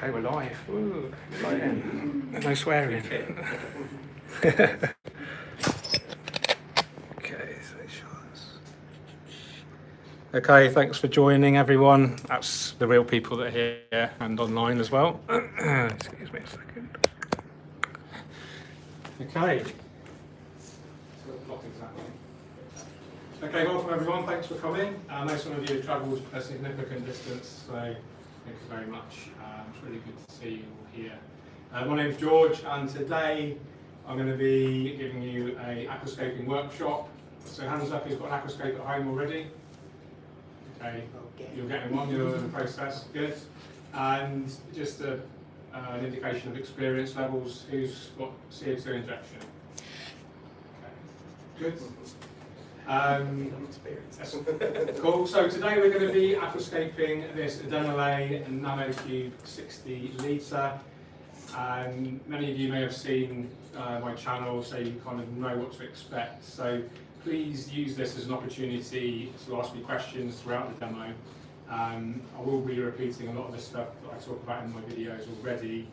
Okay, we're live. Ooh, exciting. No swearing. Okay, thanks for joining, everyone. That's the real people that are here and online as well. Excuse me a second. Okay. Okay, welcome everyone. Thanks for coming. I know some of you have travelled a significant distance, so thank you very much. It's really good to see you all here. My name's George, and today I'm going to be giving you a aquascaping workshop. So hands up, who's got an aquascape at home already? Okay, you're getting one, you're in the process, good. And just an indication of experience levels, who's got CO2 injection? Okay, good. Cool, so today we're going to be aquascaping this Denelay NanoCube 60 litre. Many of you may have seen my channel, so you kind of know what to expect. So please use this as an opportunity to ask me questions throughout the demo. I will be repeating a lot of the stuff that I talk about in my videos already,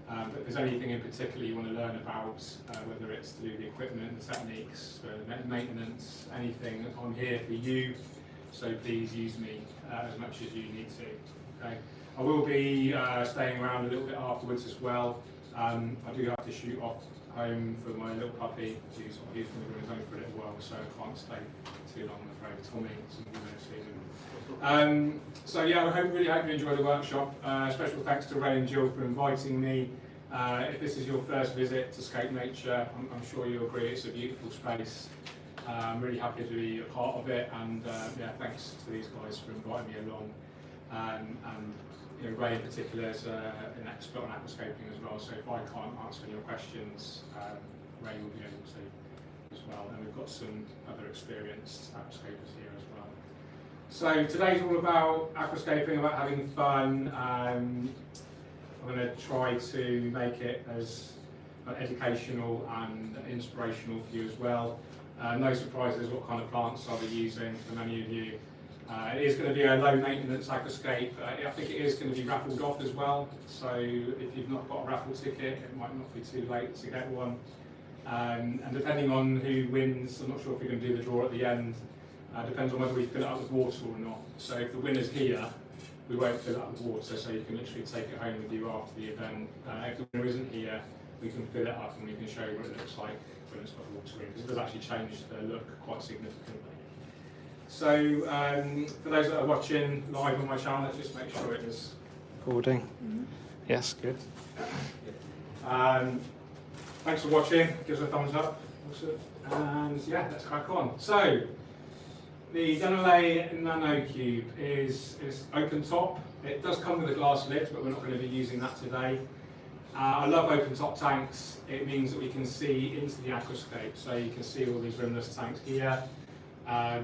but if there's anything in particular you want to learn about, whether it's to do with the equipment, the techniques, the maintenance, anything, I'm here for you, so please use me as much as you need to. Okay. I will be staying around a little bit afterwards as well. I do have to shoot off home for my little puppy, he's going to be on his own for a little while, so I can't stay too long, I'm afraid. Tommy, some of you may have seen him. So yeah, I really hope you enjoy the workshop. Special thanks to Ray and Jill for inviting me. If this is your first visit to Scaped Nature, I'm sure you'll agree it's a beautiful space. I'm really happy to be a part of it, and yeah, thanks to these guys for inviting me along. And you know, Ray in particular is an expert on aquascaping as well, so if I can't answer any of your questions, Ray will be able to as well. And we've got some other experienced aquascapers here as well. So today's all about aquascaping, about having fun. I'm going to try to make it as educational and inspirational for you as well. No surprises what kind of plants I'll be using for many of you. It is going to be a low maintenance aquascape. I think it is going to be raffled off as well, so if you've not got a raffle ticket, it might not be too late to get one. And depending on who wins, I'm not sure if we're going to do the draw at the end, depends on whether we fill it up with water or not. So if the winner's here, we won't fill it up with water, so you can literally take it home with you after the event. If the winner isn't here, we can fill it up and we can show you what it looks like when it's got water in, because it does actually change the look quite significantly. So for those that are watching live on my channel, let's just make sure it is recording. Mm-hmm. Yes, good. Thanks for watching, give us a thumbs up. And yeah, let's crack on. So the Denelay NanoCube is open top. It does come with a glass lid, but we're not going to be using that today. I love open top tanks. It means that we can see into the aquascape. So you can see all these rimless tanks here.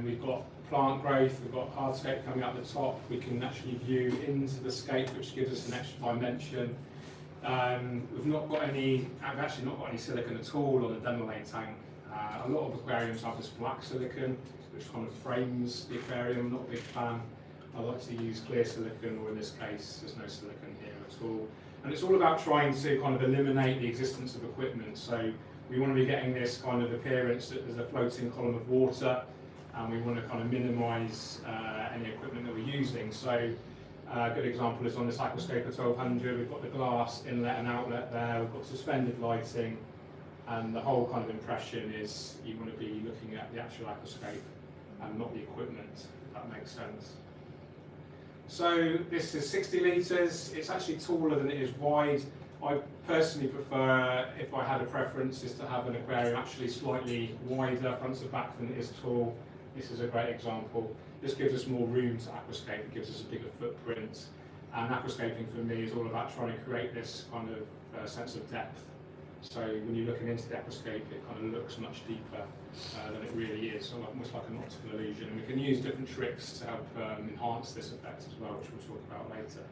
We've got plant growth, we've got hardscape coming up the top. We can actually view into the scape, which gives us an extra dimension. We've actually not got any silicone at all on the Denelay tank. A lot of aquariums have this black silicone, which kind of frames the aquarium. I'm not a big fan. I like to use clear silicone, or in this case, there's no silicone here at all. And it's all about trying to kind of eliminate the existence of equipment. So we want to be getting this kind of appearance that there's a floating column of water, and we want to kind of minimise any equipment that we're using. So a good example is on this Aquascape 1200, we've got the glass inlet and outlet there, we've got suspended lighting, and the whole kind of impression is you want to be looking at the actual aquascape and not the equipment, if that makes sense. So this is 60 litres, it's actually taller than it is wide. I personally prefer, if I had a preference, is to have an aquarium actually slightly wider front to back than it is tall. This is a great example. This gives us more room to aquascape, it gives us a bigger footprint. And aquascaping for me is all about trying to create this kind of sense of depth. So when you're looking into the aquascape, it kind of looks much deeper than it really is, almost like an optical illusion. And we can use different tricks to help enhance this effect as well, which we'll talk about later.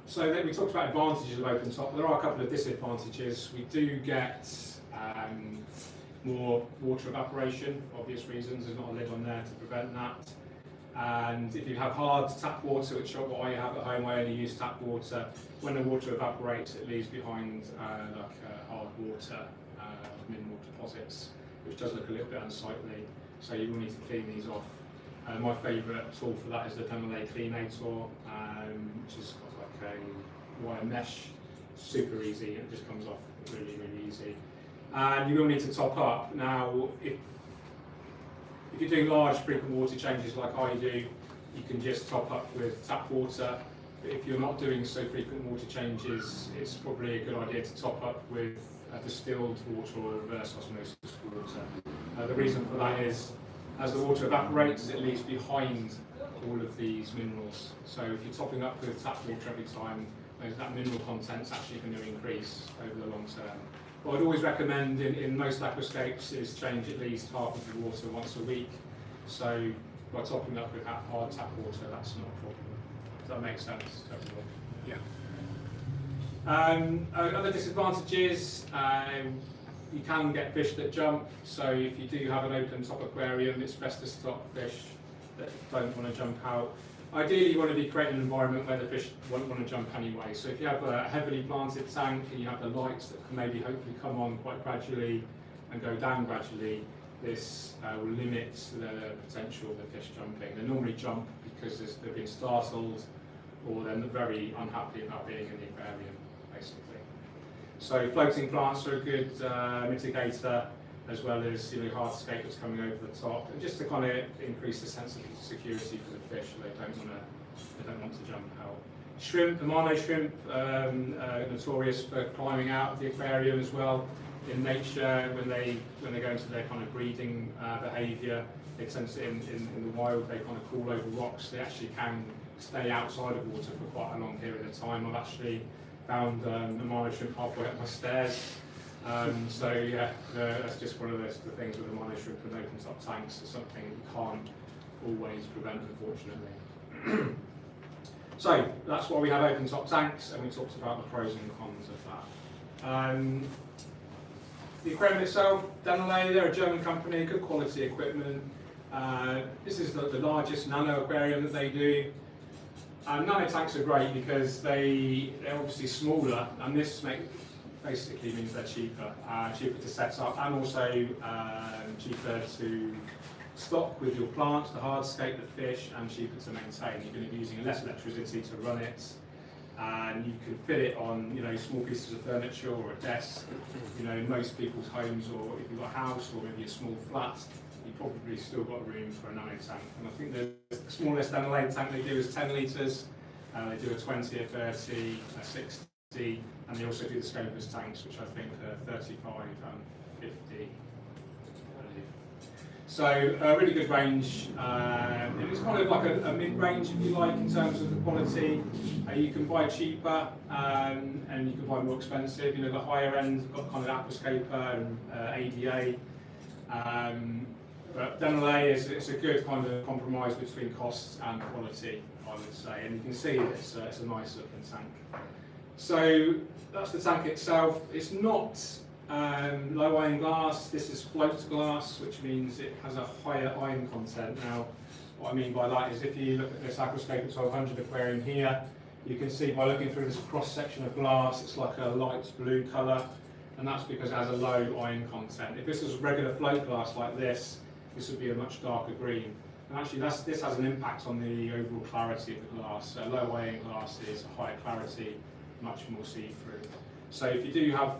So then we talked about advantages of open top. There are a couple of disadvantages. We do get more water evaporation for obvious reasons. There's not a lid on there to prevent that. And if you have hard tap water, which is what I have at home, I only use tap water. When the water evaporates, it leaves behind hard water, mineral deposits, which does look a little bit unsightly. So you will need to clean these off. My favourite tool for that is the Demo-Lay Cleanator, which is like a wire mesh, super easy, and it just comes off really, really easy. And you will need to top up. Now, if you're doing large frequent water changes like I do, you can just top up with tap water. But if you're not doing so frequent water changes, it's probably a good idea to top up with distilled water or reverse osmosis water. The reason for that is, as the water evaporates, it leaves behind all of these minerals. So if you're topping up with tap water every time, that mineral content's actually going to increase over the long term. What I'd always recommend in most aquascapes is change at least half of the water once a week. So by topping up with hard tap water, that's not a problem. Does that make sense to everyone? Yeah. Other disadvantages, you can get fish that jump. So if you do have an open top aquarium, it's best to stop fish that don't want to jump out. Ideally, you want to be creating an environment where the fish won't want to jump anyway. So if you have a heavily planted tank and you have the lights that can maybe hopefully come on quite gradually and go down gradually, this will limit the potential of the fish jumping. They normally jump because they've been startled or they're very unhappy about being in the aquarium, basically. So floating plants are a good mitigator, as well as hardscape that's coming over the top, and just to kind of increase the sense of security for the fish, so they don't want to jump out. Shrimp, the mono shrimp, notorious for climbing out of the aquarium as well. In nature, when they go into their kind of breeding behaviour, they tend to in the wild they kind of crawl over rocks. They actually can stay outside of water for quite a long period of time. I've actually found the mono shrimp halfway up my stairs. So yeah, that's just one of the things with the mono shrimp and open top tanks. It's something you can't always prevent, unfortunately. So that's why we have open top tanks, and we talked about the pros and cons of that. The aquarium itself, Demo-Lay, they're a German company, good quality equipment. This is the largest nano aquarium that they do. Nano tanks are great because they're obviously smaller, and this basically means they're cheaper to set up, and also cheaper to stock with your plants, the hardscape, the fish, and cheaper to maintain. You're going to be using less electricity to run it, and you can fit it on small pieces of furniture or a desk. In most people's homes, or if you've got a house or maybe a small flat, you've probably still got room for a nano tank. And I think the smallest Demo-Lay tank they do is 10 litres. They do a 20, a 30, a 60, and they also do the Scaped tanks, which I think are 35 and 50. So a really good range. It's kind of like a mid-range, if you like, in terms of the quality. You can buy cheaper and you can buy more expensive. The higher end have got kind of Aquascape and ADA. But Demo-Lay it's a good kind of compromise between costs and quality, I would say. And you can see it's a nice looking tank. So that's the tank itself. It's not low iron glass. This is float glass, which means it has a higher iron content. Now, what I mean by that is if you look at this Aquascape 1200 aquarium here, you can see by looking through this cross section of glass, it's like a light blue colour, and that's because it has a low iron content. If this was regular float glass like this would be a much darker green. And actually this has an impact on the overall clarity of the glass. So low iron glass is a higher clarity, much more see-through. So if you do have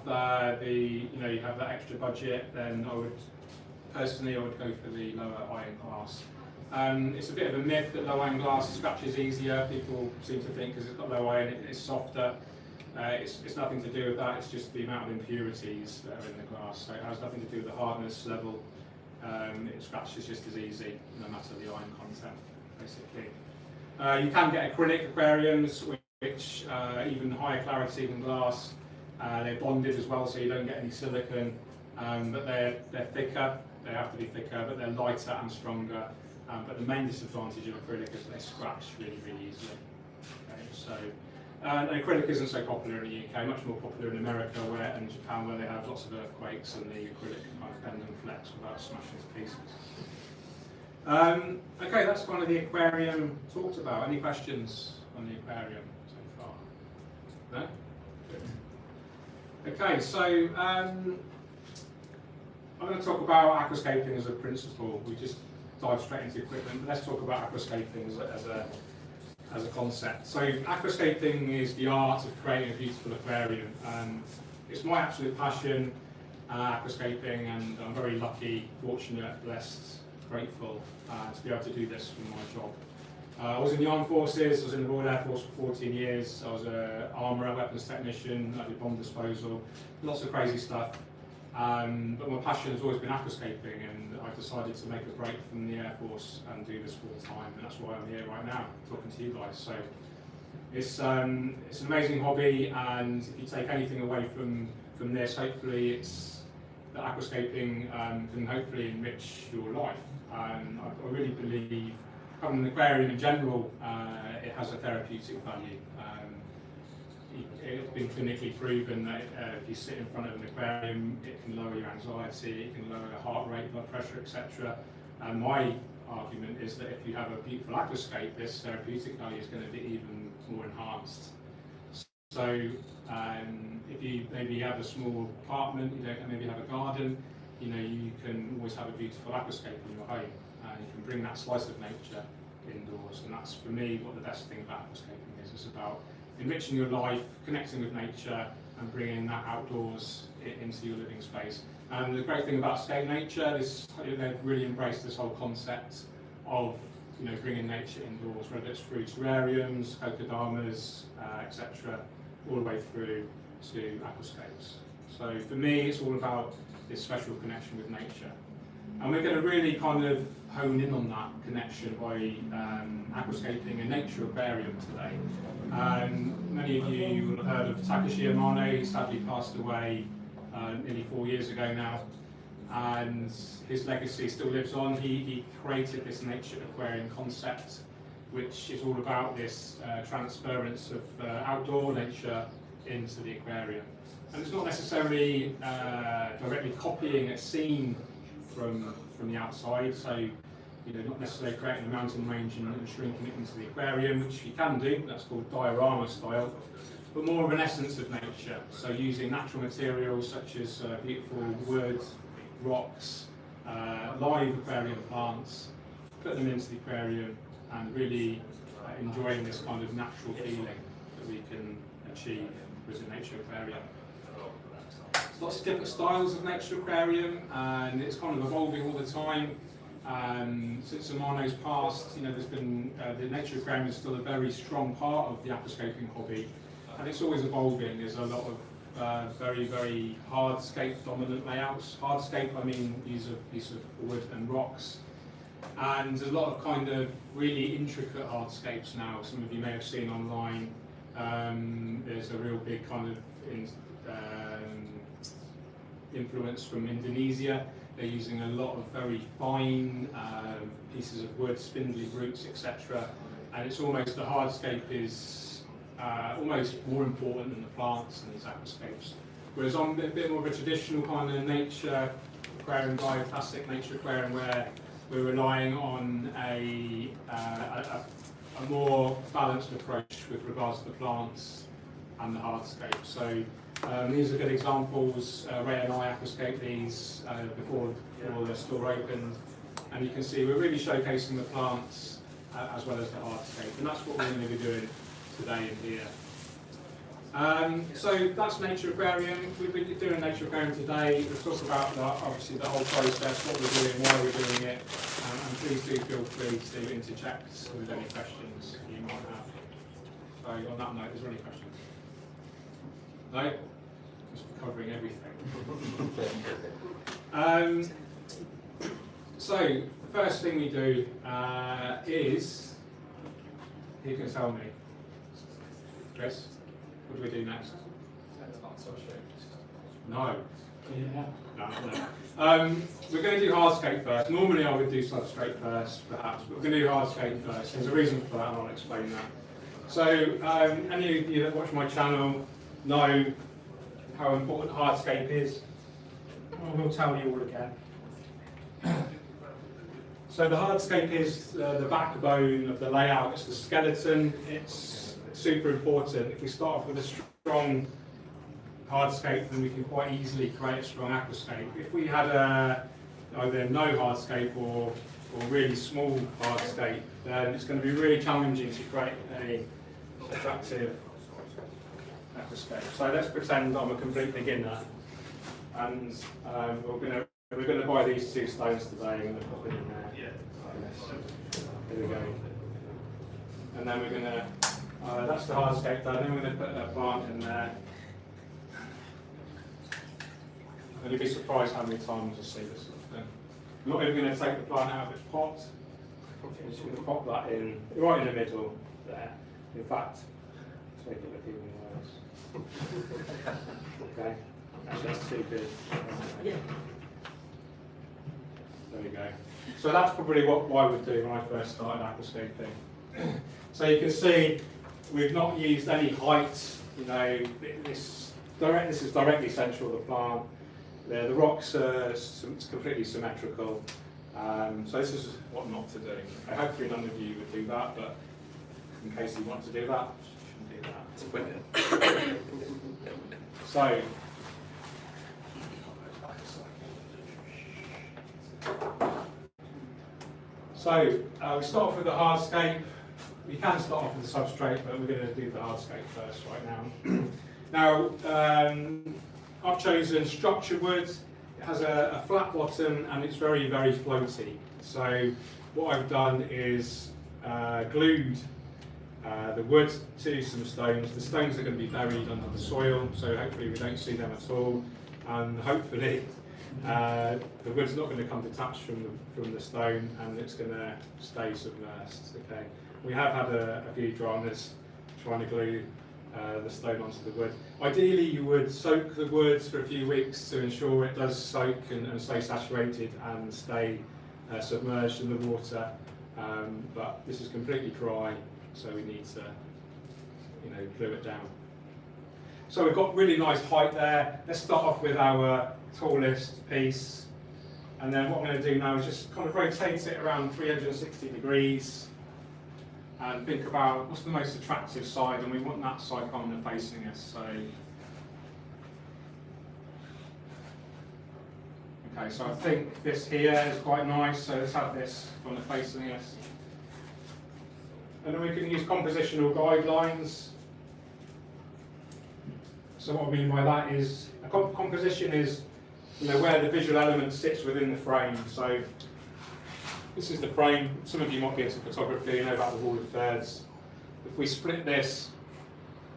you have that extra budget, then I would go for the lower iron glass. It's a bit of a myth that low iron glass scratches easier. People seem to think because it's got low iron it's softer. It's nothing to do with that. It's just the amount of impurities that are in the glass. So it has nothing to do with the hardness level. It scratches just as easy, no matter the iron content, basically. You can get acrylic aquariums, which even higher clarity than glass. They're bonded as well, so you don't get any silicone, but they're thicker. They have to be thicker, but they're lighter and stronger. But the main disadvantage of acrylic is they scratch really, really easily. Okay, so and acrylic isn't so popular in the UK, much more popular in America and Japan, where they have lots of earthquakes and the acrylic kind of bend and flex without smashing to pieces. Okay, that's kind of the aquarium talked about. Any questions on the aquarium so far? No? Okay, so I'm going to talk about aquascaping as a principle. We just dive straight into equipment, but let's talk about aquascaping as a concept. So aquascaping is the art of creating a beautiful aquarium. It's my absolute passion, aquascaping, and I'm very lucky, fortunate, blessed, grateful to be able to do this for my job. I was in the armed forces, I was in the Royal Air Force for 14 years, I was an armourer, weapons technician, I did bomb disposal, lots of crazy stuff. But my passion has always been aquascaping, and I decided to make a break from the Air Force and do this full time, and that's why I'm here right now, talking to you guys. So it's an amazing hobby, and if you take anything away from this, hopefully it's that aquascaping can hopefully enrich your life. I really believe having an aquarium in general, it has a therapeutic value. It's been clinically proven that if you sit in front of an aquarium, it can lower your anxiety, it can lower your heart rate, blood pressure, etc. And my argument is that if you have a beautiful aquascape, this therapeutic value is going to be even more enhanced. So if you maybe have a small apartment, you don't maybe have a garden, you can always have a beautiful aquascape in your home, and you can bring that slice of nature indoors. And that's, for me, what the best thing about aquascaping is. It's about enriching your life, connecting with nature, and bringing that outdoors into your living space. And the great thing about Scaped Nature is they've really embraced this whole concept of bringing nature indoors, whether it's through terrariums, kokodamas, etc., all the way through to aquascapes. So for me, it's all about this special connection with nature. And we're going to really kind of hone in on that connection by aquascaping a nature aquarium today. Many of you will have heard of Takashi Amano. He sadly passed away nearly 4 years ago now, and his legacy still lives on. He created this nature aquarium concept, which is all about this transference of outdoor nature into the aquarium. And it's not necessarily directly copying a scene from the outside, so not necessarily creating a mountain range and shrinking it into the aquarium, which you can do, that's called diorama style, but more of an essence of nature, so using natural materials such as beautiful wood, rocks, live aquarium plants, put them into the aquarium and really enjoying this kind of natural feeling that we can achieve with a nature aquarium. There's lots of different styles of nature aquarium, and it's kind of evolving all the time. Since Amano's passed, there's been the nature aquarium is still a very strong part of the aquascaping hobby, and it's always evolving. There's a lot of very, very hardscape dominant layouts. Hardscape, I mean, use a piece of wood and rocks, and a lot of kind of really intricate hardscapes now. Some of you may have seen online. There's a real big kind of influence from Indonesia. They're using a lot of very fine pieces of wood, spindly roots, etc. And it's almost, the hardscape is almost more important than the plants in these aquascapes. Whereas on a bit more of a traditional kind of nature aquarium, bioplastic nature aquarium, where we're relying on a more balanced approach with regards to the plants and the hardscape. So these are good examples. Ray and I aquascaped these before the store opened, and you can see we're really showcasing the plants as well as the hardscape, and that's what we're going to be doing today in here. So that's nature aquarium. We've been doing nature aquarium today. We'll talk about obviously the whole process, what we're doing, why we're doing it, and please do feel free to interject with any questions you might have. So on that note, is there any questions? No? Just covering everything. So the first thing we do is, who can tell me? Chris? What do we do next? No. Yeah. No. We're going to do hardscape first. Normally I would do substrate first, perhaps, but we're going to do hardscape first. There's a reason for that, and I'll explain that. So, any of you that watch my channel know how important hardscape is. I will tell you all again. So the hardscape is the backbone of the layout, it's the skeleton, it's super important. If we start off with a strong hardscape, then we can quite easily create a strong aquascape. If we had either no hardscape or really small hardscape, then it's going to be really challenging to create a attractive aquascape. So let's pretend I'm a complete beginner, and we're going to buy these two stones today. I'm going to pop it in there. Here we go. And then we're going to, that's the hardscape done, then we're going to put a plant in there. And you'll be surprised how many times you see this sort of thing. I'm not even going to take the plant out of its pot. I'm just going to pop that in, right in the middle there. In fact, let's make it look even worse. Okay, actually that's too good. There we go. So that's probably what I would do when I first started aquascaping. So you can see we've not used any height. You know, this is directly central to the plant. The rocks are completely symmetrical. So this is what not to do. Hopefully none of you would do that, but in case you want to do that, you shouldn't do that. So. We start off with the hardscape. We can start off with the substrate, but we're going to do the hardscape first right now. Now, I've chosen structured wood. It has a flat bottom and it's very, very floaty. So what I've done is glued the wood to some stones. The stones are going to be buried under the soil, so hopefully we don't see them at all. And hopefully the wood's not going to come detached from the stone, and it's going to stay submersed. Okay. We have had a few dramas trying to glue the stone onto the wood. Ideally, you would soak the wood for a few weeks to ensure it does soak and stay saturated and stay submerged in the water. But this is completely dry, so we need to, glue it down. So we've got really nice height there. Let's start off with our tallest piece, and then what I'm going to do now is just kind of rotate it around 360 degrees and think about what's the most attractive side, and we want that side kind of facing us. So I think this here is quite nice, so let's have this kind of facing us. And then we can use compositional guidelines. So what I mean by that is, a composition is where the visual element sits within the frame. So this is the frame. Some of you might be into photography, you know about the rule of thirds. If we split this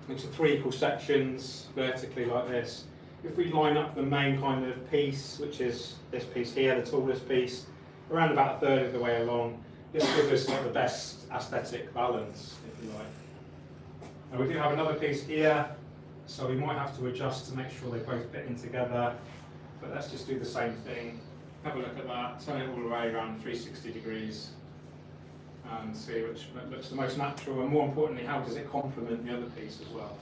into 3 equal sections vertically like this, if we line up the main kind of piece, which is this piece here, the tallest piece, around about a third of the way along, this gives us the best aesthetic balance, if you like. And we do have another piece here, so we might have to adjust to make sure they both fit in together. But let's just do the same thing. Have a look at that, turn it all the way around 360 degrees and see which looks the most natural, and more importantly, how does it complement the other piece as well.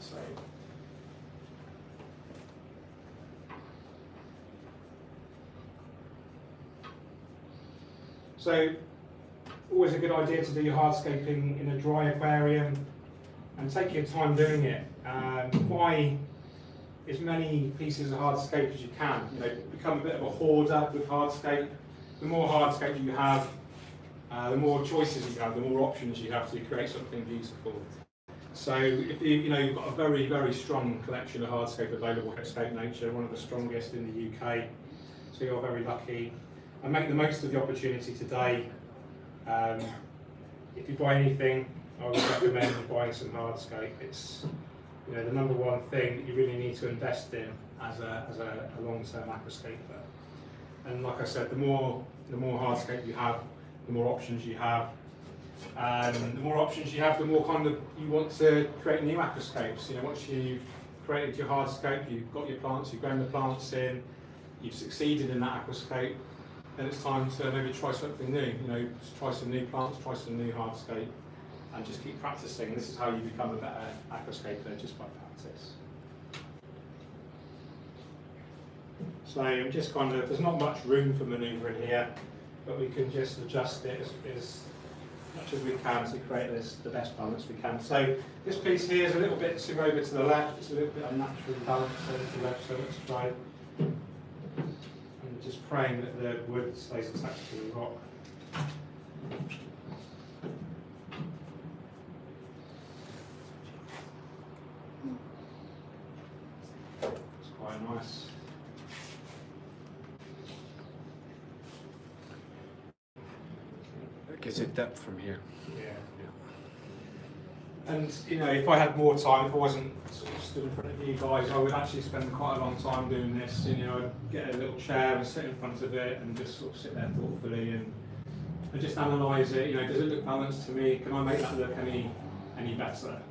So always a good idea to do your hardscaping in a dry aquarium and take your time doing it. Buy as many pieces of hardscape as you can. Become a bit of a hoarder with hardscape. The more hardscape you have, the more choices you have, the more options you have to create something beautiful. So if you've got a very, very strong collection of hardscape available at Scaped Nature, one of the strongest in the UK, so you're very lucky. And make the most of the opportunity today. If you buy anything, I would recommend buying some hardscape. It's the number one thing that you really need to invest in as a long-term aquascaper. And like I said, the more hardscape you have, the more options you have. And the more options you have, the more kind of you want to create new aquascapes. Once you've created your hardscape, you've got your plants, you've grown the plants in, you've succeeded in that aquascape, then it's time to maybe try something new. Try some new plants, try some new hardscape, and just keep practicing. This is how you become a better aquascaper, just by practice. So I'm just there's not much room for manoeuvring here, but we can just adjust it as much as we can to create the best balance we can. So this piece here is a little bit swing over to the left, it's a little bit unnaturally balanced over to the left, so let's try. And just praying that the wood stays attached to the rock. It's quite nice. It gives it depth from here. Yeah. And you know, if I had more time, if I wasn't sort of stood in front of you guys, I would actually spend quite a long time doing this. You know, I'd get a little chair and sit in front of it and just sort of sit there thoughtfully and just analyse it. You know, does it look balanced to me? Can I make that look any better?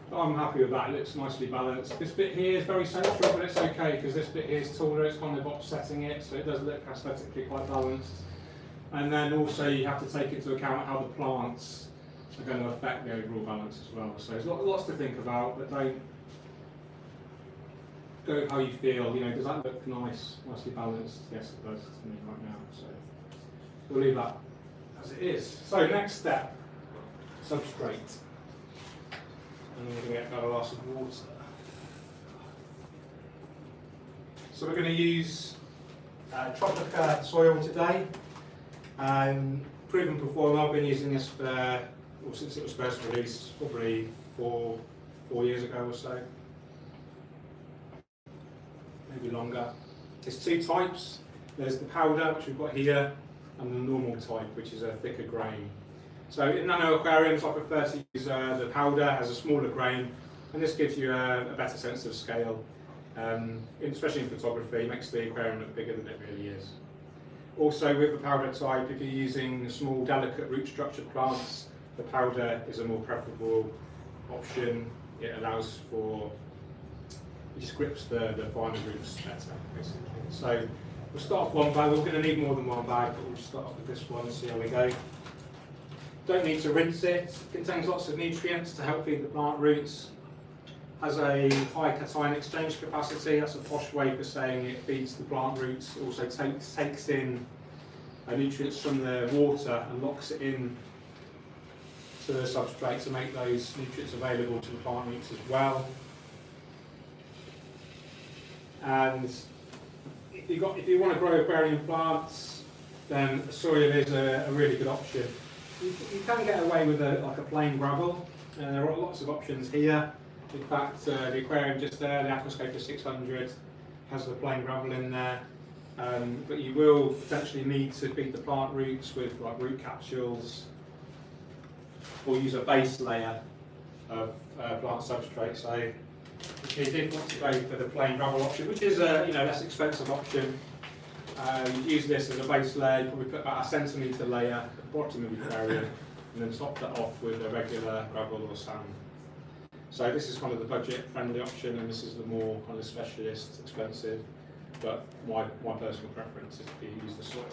But I'm happy with that. It looks nicely balanced. This bit here is very central, but it's okay because this bit here is taller. It's kind of offsetting it, so it does look aesthetically quite balanced. And then also you have to take into account how the plants are going to affect the overall balance as well. So there's lots to think about, but don't go with how you feel. You know, does that look nice, nicely balanced? Yes, it does to me right now. So we'll leave that as it is. So next step, substrate. And we're going to get a glass of water. So we're going to use Tropica soil today. Proven performer. I've been using this for, since it was first released, probably four years ago or so, maybe longer. There's two types. There's the powder, which we've got here, and the normal type, which is a thicker grain. So in nano aquariums, I prefer to use the powder, has a smaller grain, and this gives you a better sense of scale. Especially in photography, it makes the aquarium look bigger than it really is. Also with the powder type, if you're using small delicate root structured plants, the powder is a more preferable option. It allows for, it just grips the finer roots better, basically. So we'll start off one bag. We're going to need more than one bag, but we'll start off with this one and see how we go. Don't need to rinse it. It contains lots of nutrients to help feed the plant roots. Has a high cation exchange capacity. That's a posh way for saying it feeds the plant roots. It also takes in nutrients from the water and locks it in to the substrate to make those nutrients available to the plant roots as well. And if you want to grow aquarium plants, then soil is a really good option. You can get away with like a plain gravel. There are lots of options here. In fact, the aquarium just there, the Aquascape 600, has the plain gravel in there. But you will potentially need to feed the plant roots with like root capsules, or use a base layer of plant substrate. So if you did want to go for the plain gravel option, which is a less expensive option, you use this as a base layer. You probably put about a centimetre layer at the bottom of the aquarium, and then top that off with a regular gravel or sand. So this is kind of the budget-friendly option, and this is the more kind of specialist, expensive. But my personal preference is to use the soil.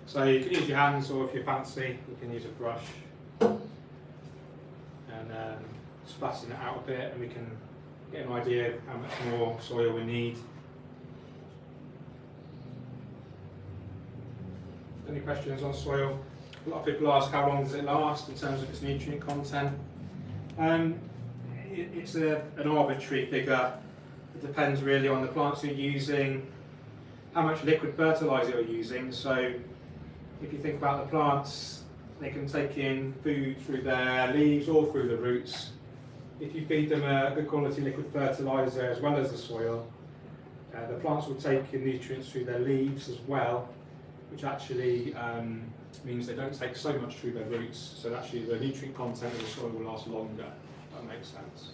So you can use your hands, or if you're fancy, you can use a brush, and just flatten it out a bit, and we can get an idea of how much more soil we need. Any questions on soil? A lot of people ask how long does it last in terms of its nutrient content. It's an arbitrary figure. It depends really on the plants you're using, how much liquid fertiliser you're using. So if you think about the plants, they can take in food through their leaves or through the roots. If you feed them a good quality liquid fertiliser as well as the soil, the plants will take in nutrients through their leaves as well, which actually means they don't take so much through their roots, so actually the nutrient content of the soil will last longer, if that makes sense.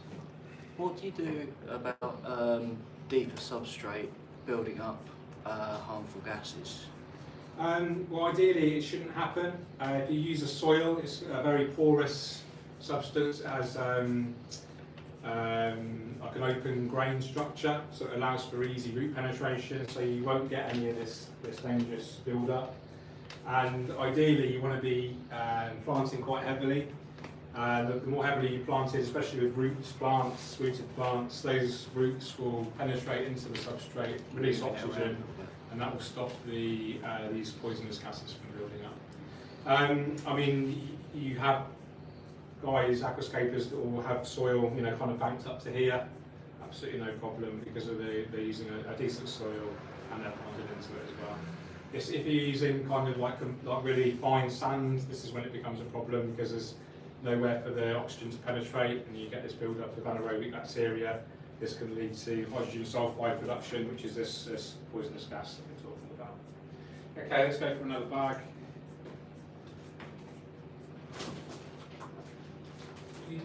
What do you do about deeper substrate building up harmful gases? Well, ideally it shouldn't happen. If you use a soil, it's a very porous substance. It has like an open grain structure, so it allows for easy root penetration, so you won't get any of this dangerous build-up. And ideally you want to be planting quite heavily, And the more heavily you plant it, especially with rooted plants, those roots will penetrate into the substrate, release oxygen, and that will stop these poisonous gases from building up. I mean, you have guys, aquascapers, that will have soil, kind of banked up to here. Absolutely no problem, because they're using a decent soil and they're planted into it as well. If you're using kind of like really fine sand, this is when it becomes a problem, because there's nowhere for the oxygen to penetrate, and you get this build-up of anaerobic bacteria. This can lead to hydrogen sulfide production, which is this poisonous gas that we're talking about. Okay, let's go for another bag.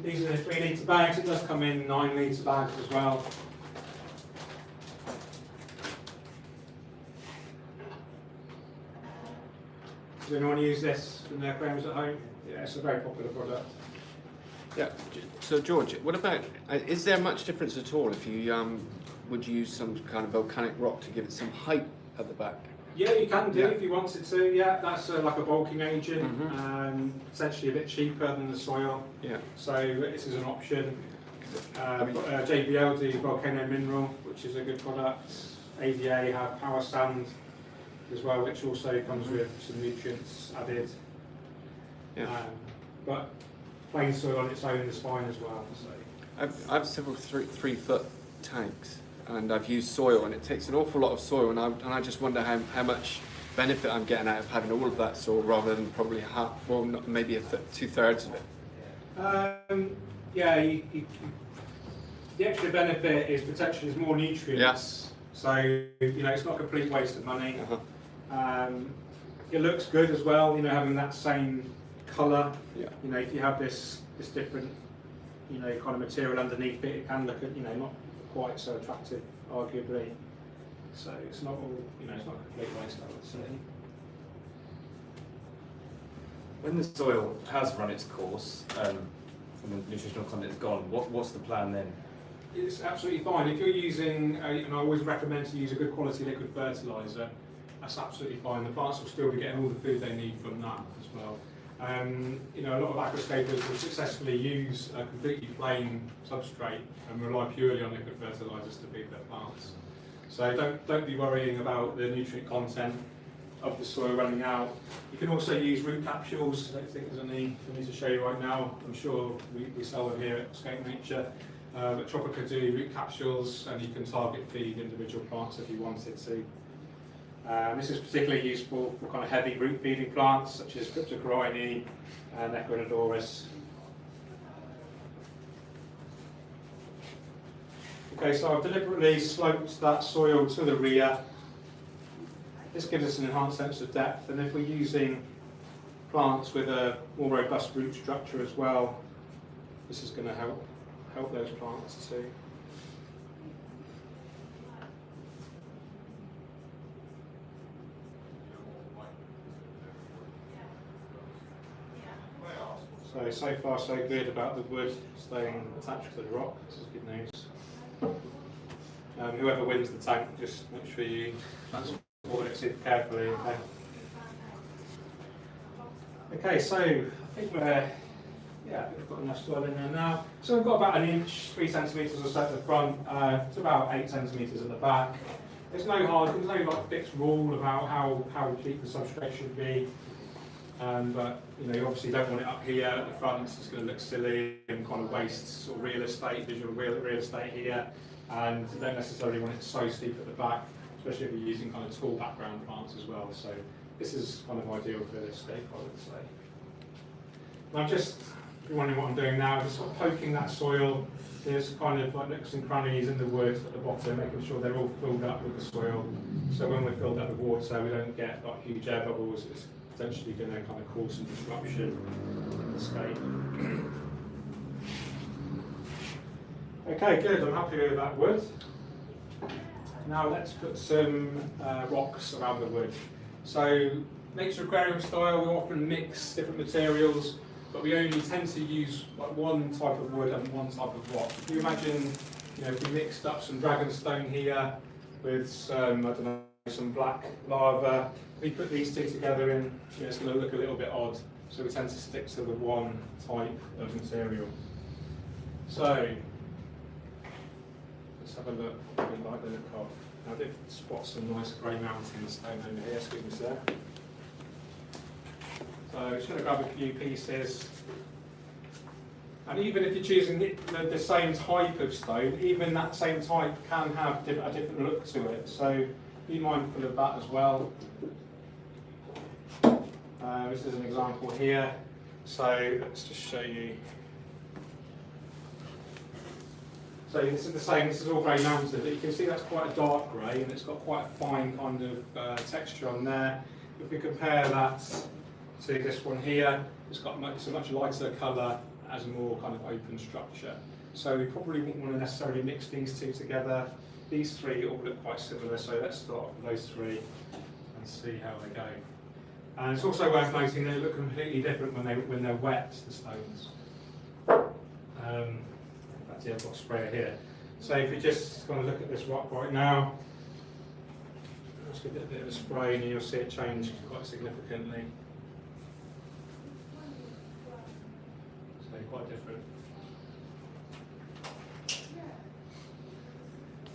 These are the 3 litre bags. It does come in 9 litre bags as well. Does anyone use this in their aquariums at home? Yeah, it's a very popular product. Yeah. So George, what about? Is there much difference at all if you would use some kind of volcanic rock to give it some height at the back? Yeah, you can do if you wanted to. Yeah, that's like a bulking agent, potentially a bit cheaper than the soil. Yeah. So this is an option. JBL do volcano mineral, which is a good product. ADA have power sand as well, which also comes with some nutrients added. Yeah. But plain soil on its own is fine as well. So. I've several 3 foot tanks, and I've used soil, and it takes an awful lot of soil, and I just wonder how much benefit I'm getting out of having all of that soil rather than probably half, well, maybe 2/3 of it. Yeah, the extra benefit is potentially there's more nutrients. Yeah. So it's not a complete waste of money. It looks good as well. Having that same colour. Yeah. If you have this different kind of material underneath it, it can look not quite so attractive, arguably. So it's not all it's not a complete waste, I would say. When the soil has run its course and the nutritional content is gone, what's the plan then? It's absolutely fine. If you're using, and I always recommend to use a good quality liquid fertiliser, that's absolutely fine. The plants will still be getting all the food they need from that as well. A lot of aquascapers will successfully use a completely plain substrate and rely purely on liquid fertilisers to feed their plants. So don't be worrying about the nutrient content of the soil running out. You can also use root capsules. I don't think there's any for me to show you right now. I'm sure we sell them here at Scaped Nature. But Tropica do root capsules, and you can target feed individual plants if you wanted to. This is particularly useful for kind of heavy root feeding plants such as Cryptocoryne and Ecuadorus. Okay, so I've deliberately sloped that soil to the rear. This gives us an enhanced sense of depth, and if we're using plants with a more robust root structure as well, this is going to help those plants too. So far so good about the wood staying attached to the rock. This is good news. Whoever wins the tank, just make sure you transport it super carefully. Okay, so I think we've got enough soil in there now. So we've got about 1 inch, 3 centimetres or so at the front, to about 8 centimetres at the back. There's no fixed rule about how deep the substrate should be. But you obviously don't want it up here at the front. It's going to look silly and kind of waste sort of visual real estate here. And you don't necessarily want it so steep at the back, especially if you're using kind of tall background plants as well. So this is kind of ideal for this scape, I would say. And I'm just, if you're wondering what I'm doing now, just sort of poking that soil. There's kind of like nooks and crannies in the wood at the bottom, making sure they're all filled up with the soil. So when we're filled up with water, we don't get like huge air bubbles. It's potentially going to kind of cause some disruption in the scape. Okay, good. I'm happy with that wood. Now let's put some rocks around the wood. So nature aquarium style, we often mix different materials, but we only tend to use like one type of wood and one type of rock. If you imagine, if we mixed up some dragonstone here with some, I don't know, some black lava, we put these two together in, it's going to look a little bit odd. So we tend to stick to the one type of material. So let's have a look what we like the look of. I did spot some nice grey mountain stone over here, excuse me sir. So I'm just going to grab a few pieces. And even if you're choosing the same type of stone, even that same type can have a different look to it. So be mindful of that as well. This is an example here. So let's just show you. So this is the same, this is all grey mountain, but you can see that's quite a dark grey and it's got quite a fine kind of texture on there. If we compare that to this one here, it's got a much lighter colour, has a more kind of open structure. So we probably wouldn't want to necessarily mix these two together. These three all look quite similar, so let's start with those three and see how they go. And it's also worth noting they look completely different when they're wet, the stones. Yeah, I've got a sprayer here. So if you just kind of look at this rock right now, just give it a bit of a spray and you'll see it change quite significantly. So quite different.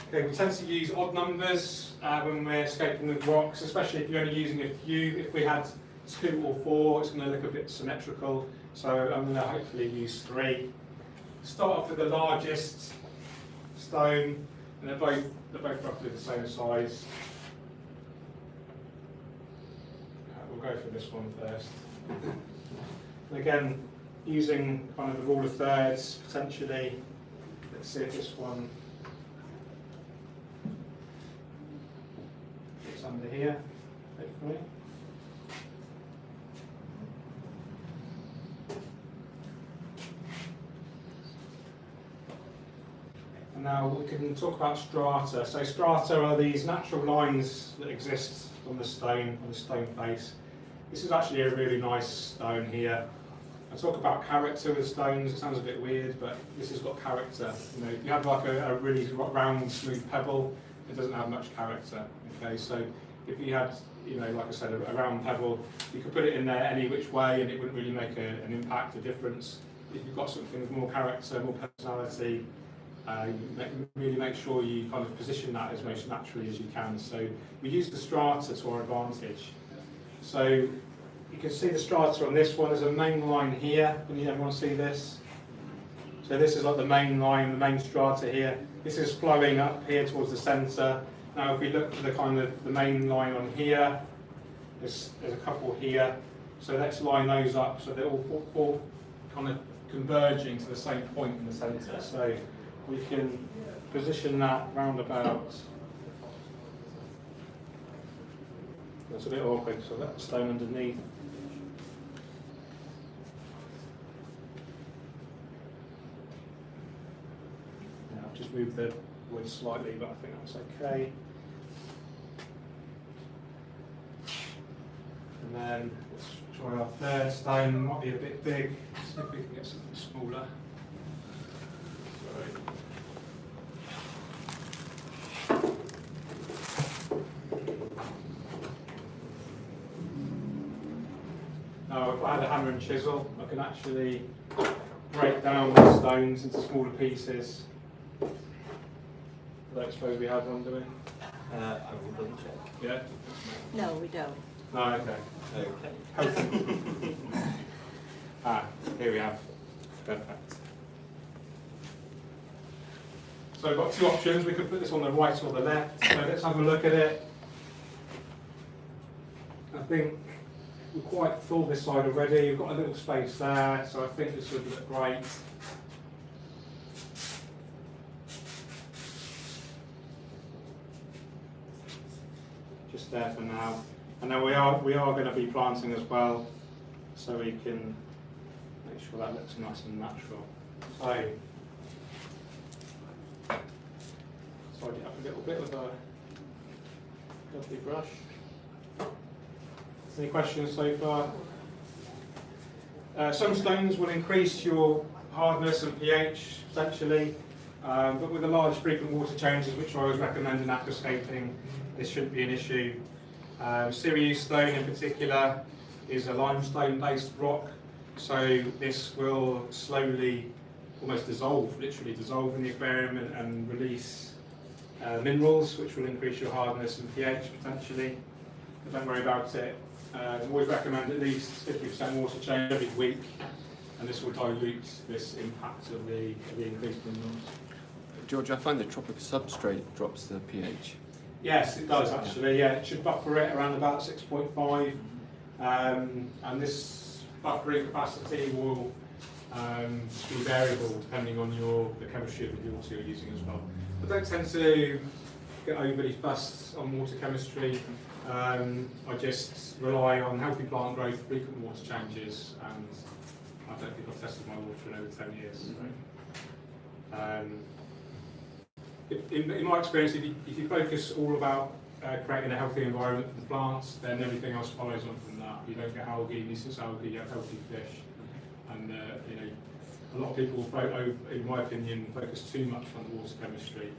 Okay, we tend to use odd numbers when we're scaping with rocks, especially if you're only using a few. If we had 2 or 4, it's going to look a bit symmetrical. So I'm going to hopefully use 3. Start off with the largest stone, and they're both roughly the same size. We'll go for this one first. And again, using kind of the rule of thirds potentially. Let's see if this one fits under here, hopefully. Now we can talk about strata. So strata are these natural lines that exist on the stone face. This is actually a really nice stone here. I talk about character with stones. It sounds a bit weird, but this has got character. You know, if you have like a really round, smooth pebble, it doesn't have much character. Okay, so if you had, you know, like I said, a round pebble, you could put it in there any which way, and it wouldn't really make an impact, a difference. If you've got something with more character, more personality, really make sure you kind of position that as most naturally as you can. So we use the strata to our advantage. So you can see the strata on this one. There's a main line here. Can you everyone see this? So this is like the main line, the main strata here. This is flowing up here towards the centre. Now if we look for the kind of the main line on here, there's a couple here. So let's line those up so they're all kind of converging to the same point in the centre. So we can position that round about. That's a bit awkward, so I've got the stone underneath. Now I've just moved the wood slightly, but I think that's okay. And then let's try our third stone. Might be a bit big. See if we can get something smaller. Now, if I had a hammer and chisel, I can actually break down the stones into smaller pieces. I don't suppose we have one, do we? I will double check. Yeah? No, we don't. No, okay. Okay. Here we have. Perfect. So we've got 2 options. We could put this on the right or the left. So let's have a look at it. I think we're quite full this side already. We've got a little space there, so I think this would look great. Just there for now. And then we are going to be planting as well, so we can make sure that looks nice and natural. So tidy up a little bit with a lovely brush. Any questions so far? Some stones will increase your hardness and pH potentially, but with the large frequent water changes, which I always recommend in aquascaping, this shouldn't be an issue. Sirius stone in particular, is a limestone-based rock, so this will slowly, almost dissolve, literally dissolve in the aquarium and release minerals, which will increase your hardness and pH potentially. But don't worry about it. I always recommend at least 50% water change every week, and this will dilute this impact of the increased minerals. George, I find the tropical substrate drops the pH. Yes, it does actually. Yeah, it should buffer it around about 6.5, and this buffering capacity will be variable depending on the chemistry of the water you're using as well. I don't tend to get overly fussed on water chemistry. I just rely on healthy plant growth, frequent water changes, and I don't think I've tested my water in over 10 years. In my experience, if you focus all about creating a healthy environment for the plants, then everything else follows on from that. You don't get algae, nuisance algae, you have healthy fish. And you know, a lot of people, in my opinion, focus too much on the water chemistry.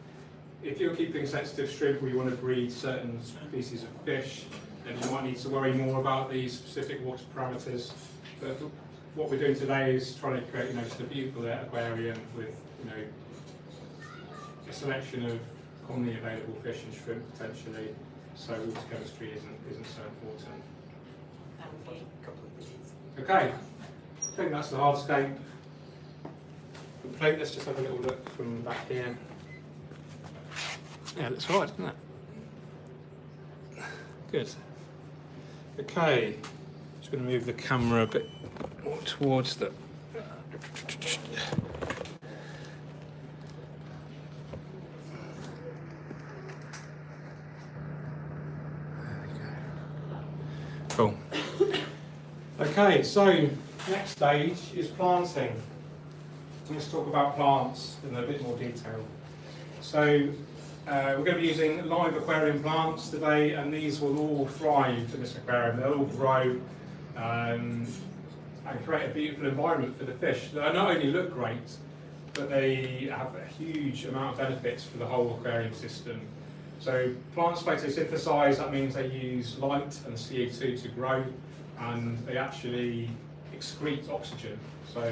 If you're keeping sensitive shrimp or you want to breed certain species of fish, then you might need to worry more about these specific water parameters. But what we're doing today is trying to create, just a beautiful aquarium with, a selection of commonly available fish and shrimp potentially. So water chemistry isn't so important. Okay, I think that's the hardscape complete. Let's just have a little look from back here. Yeah, it looks right, doesn't it? Good. Okay, just going to move the camera a bit more towards the. Cool. Okay, so next stage is planting. Let's talk about plants in a bit more detail. So we're going to be using live aquarium plants today, and these will all thrive in this aquarium. They'll all grow and create a beautiful environment for the fish. They not only look great, but they have a huge amount of benefits for the whole aquarium system. So plants photosynthesize, that means they use light and CO2 to grow, and they actually excrete oxygen. So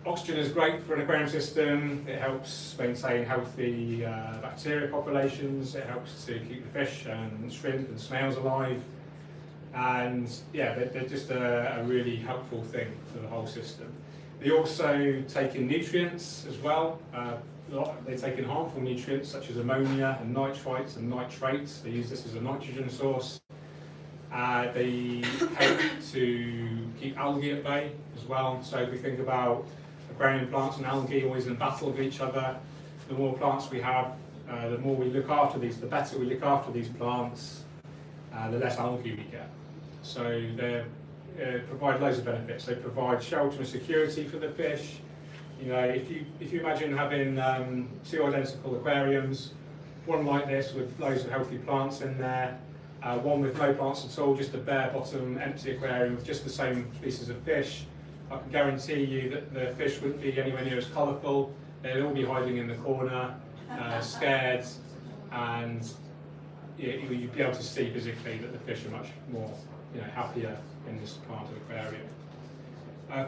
oxygen is great for an aquarium system. It helps maintain healthy bacteria populations. It helps to keep the fish and shrimp and snails alive. And yeah, they're just a really helpful thing for the whole system. They also take in nutrients as well. They take in harmful nutrients such as ammonia and nitrites and nitrates. They use this as a nitrogen source. They help to keep algae at bay as well. So if we think about aquarium plants and algae always in battle with each other, the more plants we have, the more we look after these, the better we look after these plants, the less algae we get. So they provide loads of benefits. They provide shelter and security for the fish. If you imagine having two identical aquariums, one like this with loads of healthy plants in there, one with no plants at all, just a bare bottom empty aquarium with just the same species of fish, I can guarantee you that the fish wouldn't be anywhere near as colourful. They'd all be hiding in the corner, scared, and you'd be able to see physically that the fish are much more happier in this part of the aquarium.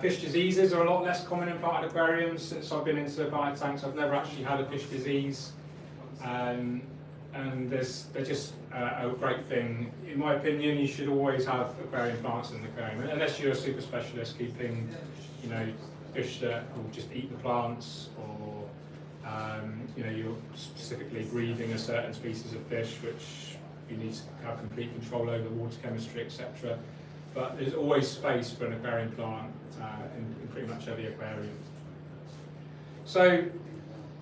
Fish diseases are a lot less common in planted aquariums. Since I've been into planted tanks, I've never actually had a fish disease, and they're just a great thing. In my opinion, you should always have aquarium plants in the aquarium, unless you're a super specialist keeping, fish that will just eat the plants, or you're specifically breeding a certain species of fish, which you need to have complete control over water chemistry, etc. But there's always space for an aquarium plant in pretty much every aquarium. So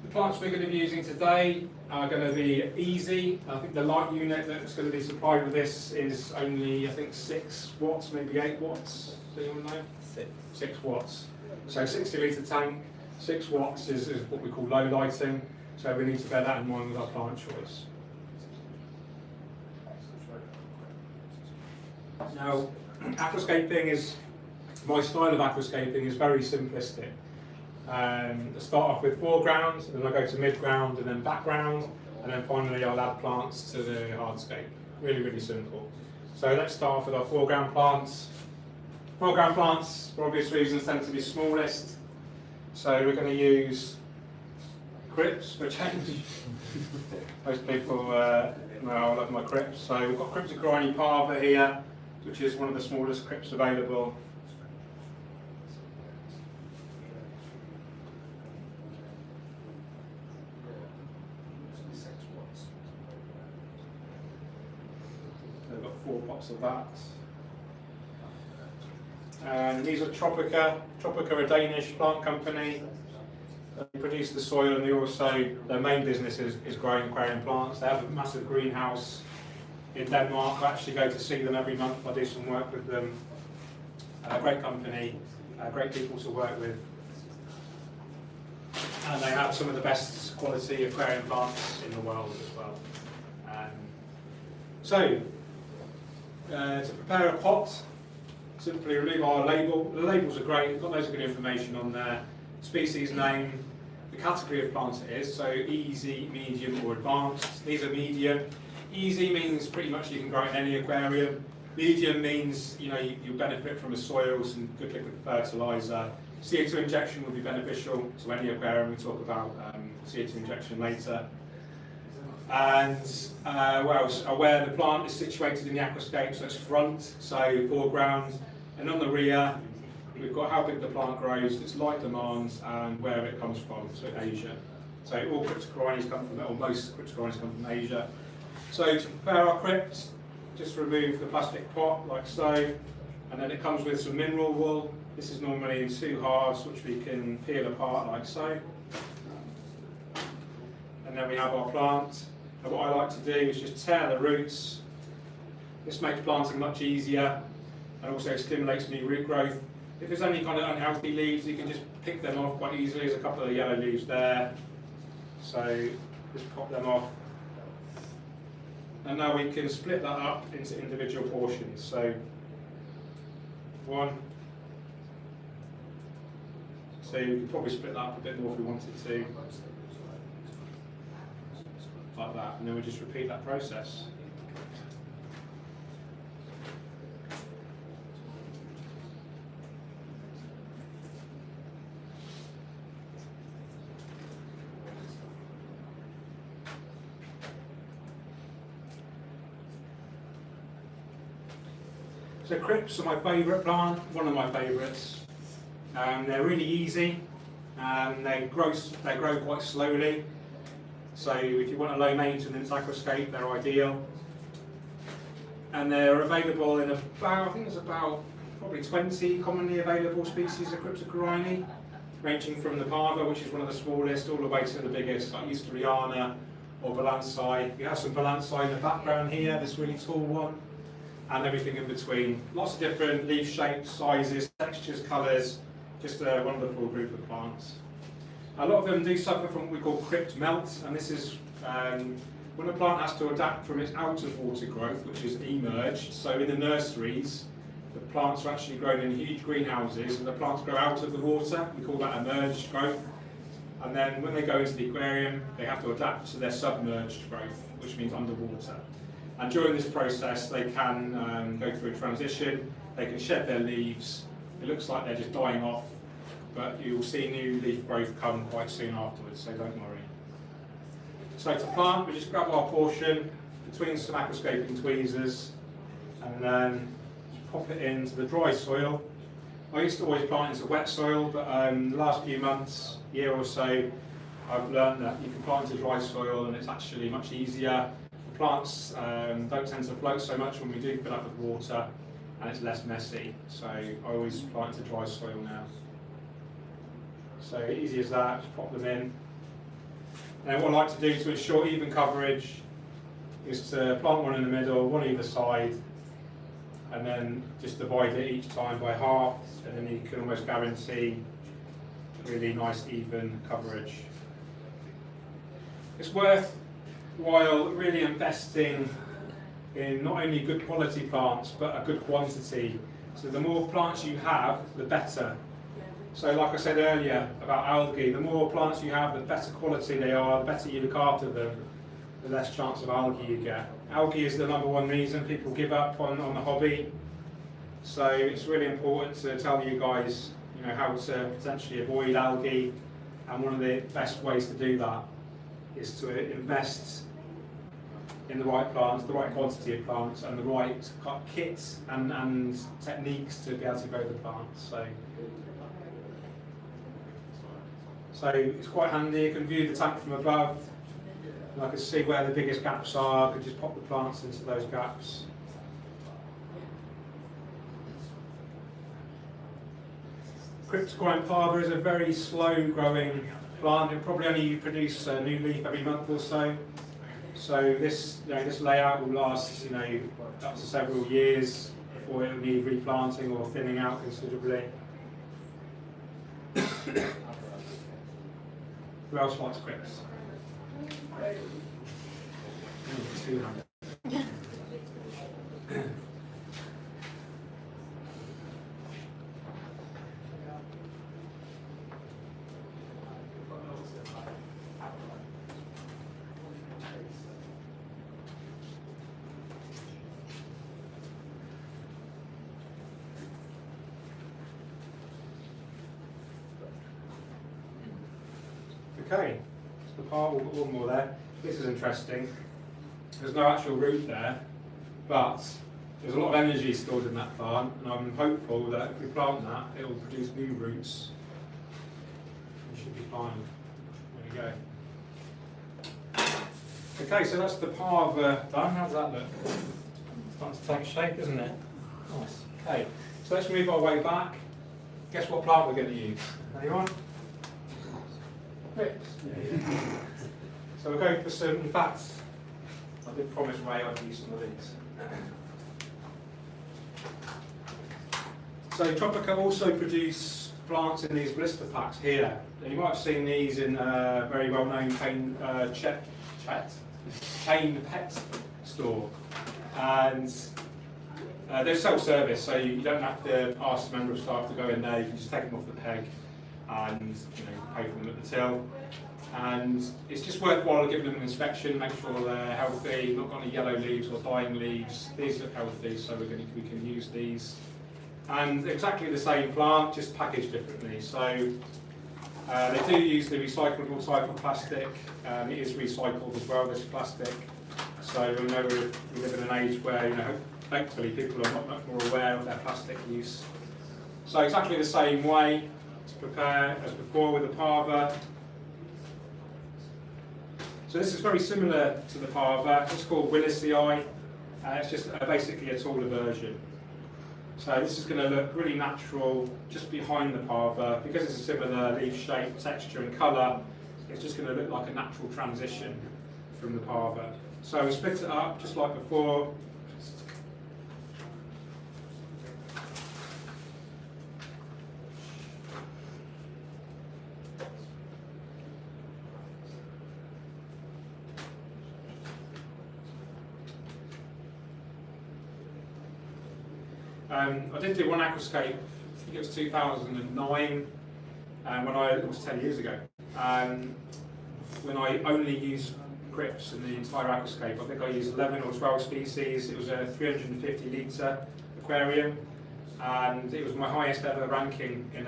the plants we're going to be using today are going to be easy. I think the light unit that's going to be supplied with this is only, I think, 6 watts, maybe 8 watts. Does anyone know? 6 watts. So 60 litre tank, 6 watts is what we call low lighting. So we need to bear that in mind with our plant choice. Now, my style of aquascaping is very simplistic. I start off with foreground, then I go to midground, and then background, and then finally I'll add plants to the hardscape. Really, really simple. So let's start off with our foreground plants. Foreground plants, for obvious reasons, tend to be smallest. So we're going to use crypts for a change. Most people know I love my crypts. So we've got Cryptocorini parva here, which is one of the smallest crypts available. So we've got 4 pots of that. And these are Tropica. Tropica are a Danish plant company. They produce the soil, and they also, their main business is growing aquarium plants. They have a massive greenhouse in Denmark. I actually go to see them every month. I do some work with them. Great company, great people to work with. And they have some of the best quality aquarium plants in the world as well. To prepare a pot, simply remove our label. The labels are great, we've got loads of good information on there. Species name, the category of plant it is, so easy, medium or advanced. These are medium. Easy means pretty much you can grow in any aquarium. Medium means you benefit from the soil, some good liquid fertiliser. CO2 injection will be beneficial to any aquarium. We'll talk about CO2 injection later. And where the plant is situated in the aquascape, so it's front, so foreground, and on the rear we've got how big the plant grows, its light demands, and where it comes from, so Asia. So all Cryptocorinis come from, or most Cryptocorinis come from Asia. So to prepare our crypt, just remove the plastic pot like so, and then it comes with some mineral wool. This is normally in 2 halves, which we can peel apart like so. And then we have our plant. And what I like to do is just tear the roots. This makes planting much easier and also stimulates new root growth. If there's any kind of unhealthy leaves, you can just pick them off quite easily. There's a couple of yellow leaves there. So just pop them off. And now we can split that up into individual portions. So 1. So you could probably split that up a bit more if we wanted to. Like that, and then we just repeat that process. So crypts are my favourite plant, one of my favourites. They're really easy, they grow quite slowly. So if you want a low maintenance aquascape, they're ideal. And they're available in about, I think there's about probably 20 commonly available species of Cryptocorini, ranging from the parva, which is one of the smallest, all the way to the biggest, like Eusteriana or Balansai. We have some Balansai in the background here, this really tall one, and everything in between. Lots of different leaf shapes, sizes, textures, colours, just a wonderful group of plants. A lot of them do suffer from what we call crypt melt, and this is when a plant has to adapt from its out of water growth, which is emerged. So in the nurseries, the plants are actually grown in huge greenhouses, and the plants grow out of the water. We call that emerged growth. And then when they go into the aquarium, they have to adapt to their submerged growth, which means underwater. And during this process, they can go through a transition. They can shed their leaves. It looks like they're just dying off, but you'll see new leaf growth come quite soon afterwards, so don't worry. So to plant, we just grab our portion between some aquascaping tweezers and then just pop it into the dry soil. I used to always plant into wet soil, but the last few months, year or so, I've learned that you can plant into dry soil and it's actually much easier. The plants don't tend to float so much when we do fill up with water, and it's less messy, so I always plant into dry soil now. So easy as that, just pop them in. And what I like to do to ensure even coverage is to plant one in the middle, one either side, and then just divide it each time by half, and then you can almost guarantee really nice even coverage. It's worthwhile really investing in not only good quality plants but a good quantity. So the more plants you have, the better. So like I said earlier about algae, the more plants you have, the better quality they are, the better you look after them, the less chance of algae you get. algae is the #1 reason people give up on the hobby. So it's really important to tell you guys, how to potentially avoid algae. And one of the best ways to do that is to invest in the right plants, the right quantity of plants, and the right kits and techniques to be able to grow the plants. So it's quite handy. You can view the tank from above, and I can see where the biggest gaps are. I can just pop the plants into those gaps. Cryptocoryne parva is a very slow growing plant. It probably only produce a new leaf every month or so. So this layout will last up to several years before it will need replanting or thinning out considerably. Who else likes crypts? 200. Okay, so the part, we'll put one more there. This is interesting. There's no actual root there, but there's a lot of energy stored in that plant, and I'm hopeful that if we plant that, it will produce new roots. It should be fine. There we go. Okay, so that's the parva done. How does that look? Starting to take shape, isn't it? Nice. Okay, so let's move our way back. Guess what plant we're going to use? Anyone? So we'll go for some, in fact, I did promise Ray I'd use some of these. So Tropica also produce plants in these blister packs here. Now, you might have seen these in a very well-known chain pet store. And they're self-service, so you don't have to ask a member of staff to go in there. You can just take them off the peg and pay for them at the till. And it's just worthwhile giving them an inspection, make sure they're healthy, not got any yellow leaves or dying leaves. These look healthy, so we can use these. And exactly the same plant, just packaged differently. So they do use the recyclable type of plastic. It is recycled as well, this plastic. So we know we live in an age where thankfully people are much more aware of their plastic use. So exactly the same way to prepare as before with the parva. So this is very similar to the parva. It's called Willisii. It's just basically a taller version. So this is going to look really natural just behind the parva. Because it's a similar leaf shape, texture and colour, it's just going to look like a natural transition from the parva. So we split it up just like before. I did do one Aquascape, I think it was 2009, it was 10 years ago, when I only used crypts in the entire Aquascape. I think I used 11 or 12 species. It was a 350 litre aquarium, and it was my highest ever ranking in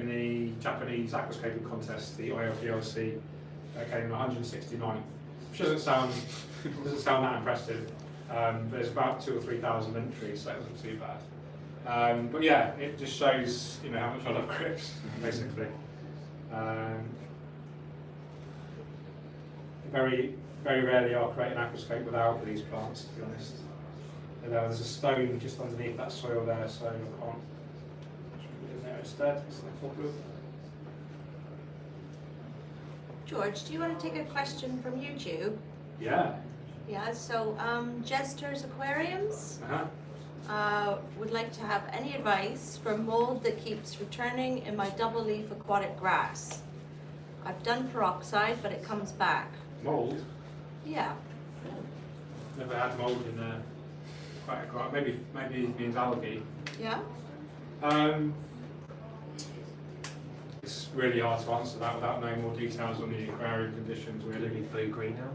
the Japanese aquascaping contest, the ILPLC. I came 169th, which doesn't sound that impressive, but there's about 2,000 or 3,000 entries, so it wasn't too bad. But yeah, it just shows how much I love crypts, basically. Very, very rarely I'll create an aquascape without these plants, to be honest. There's a stone just underneath that soil there, so I can't put it in there instead. It's no problem. George, do you want to take a question from YouTube? Yeah. Yeah, so Jester's Aquariums Uh-huh. would like to have any advice for mold that keeps returning in my double leaf aquatic grass. I've done peroxide, but it comes back. Mould? Yeah. Never had mould in there. Quite. Maybe it means algae. Yeah? It's really hard to answer that without knowing more details on the aquarium conditions, really. Blue greenhouse.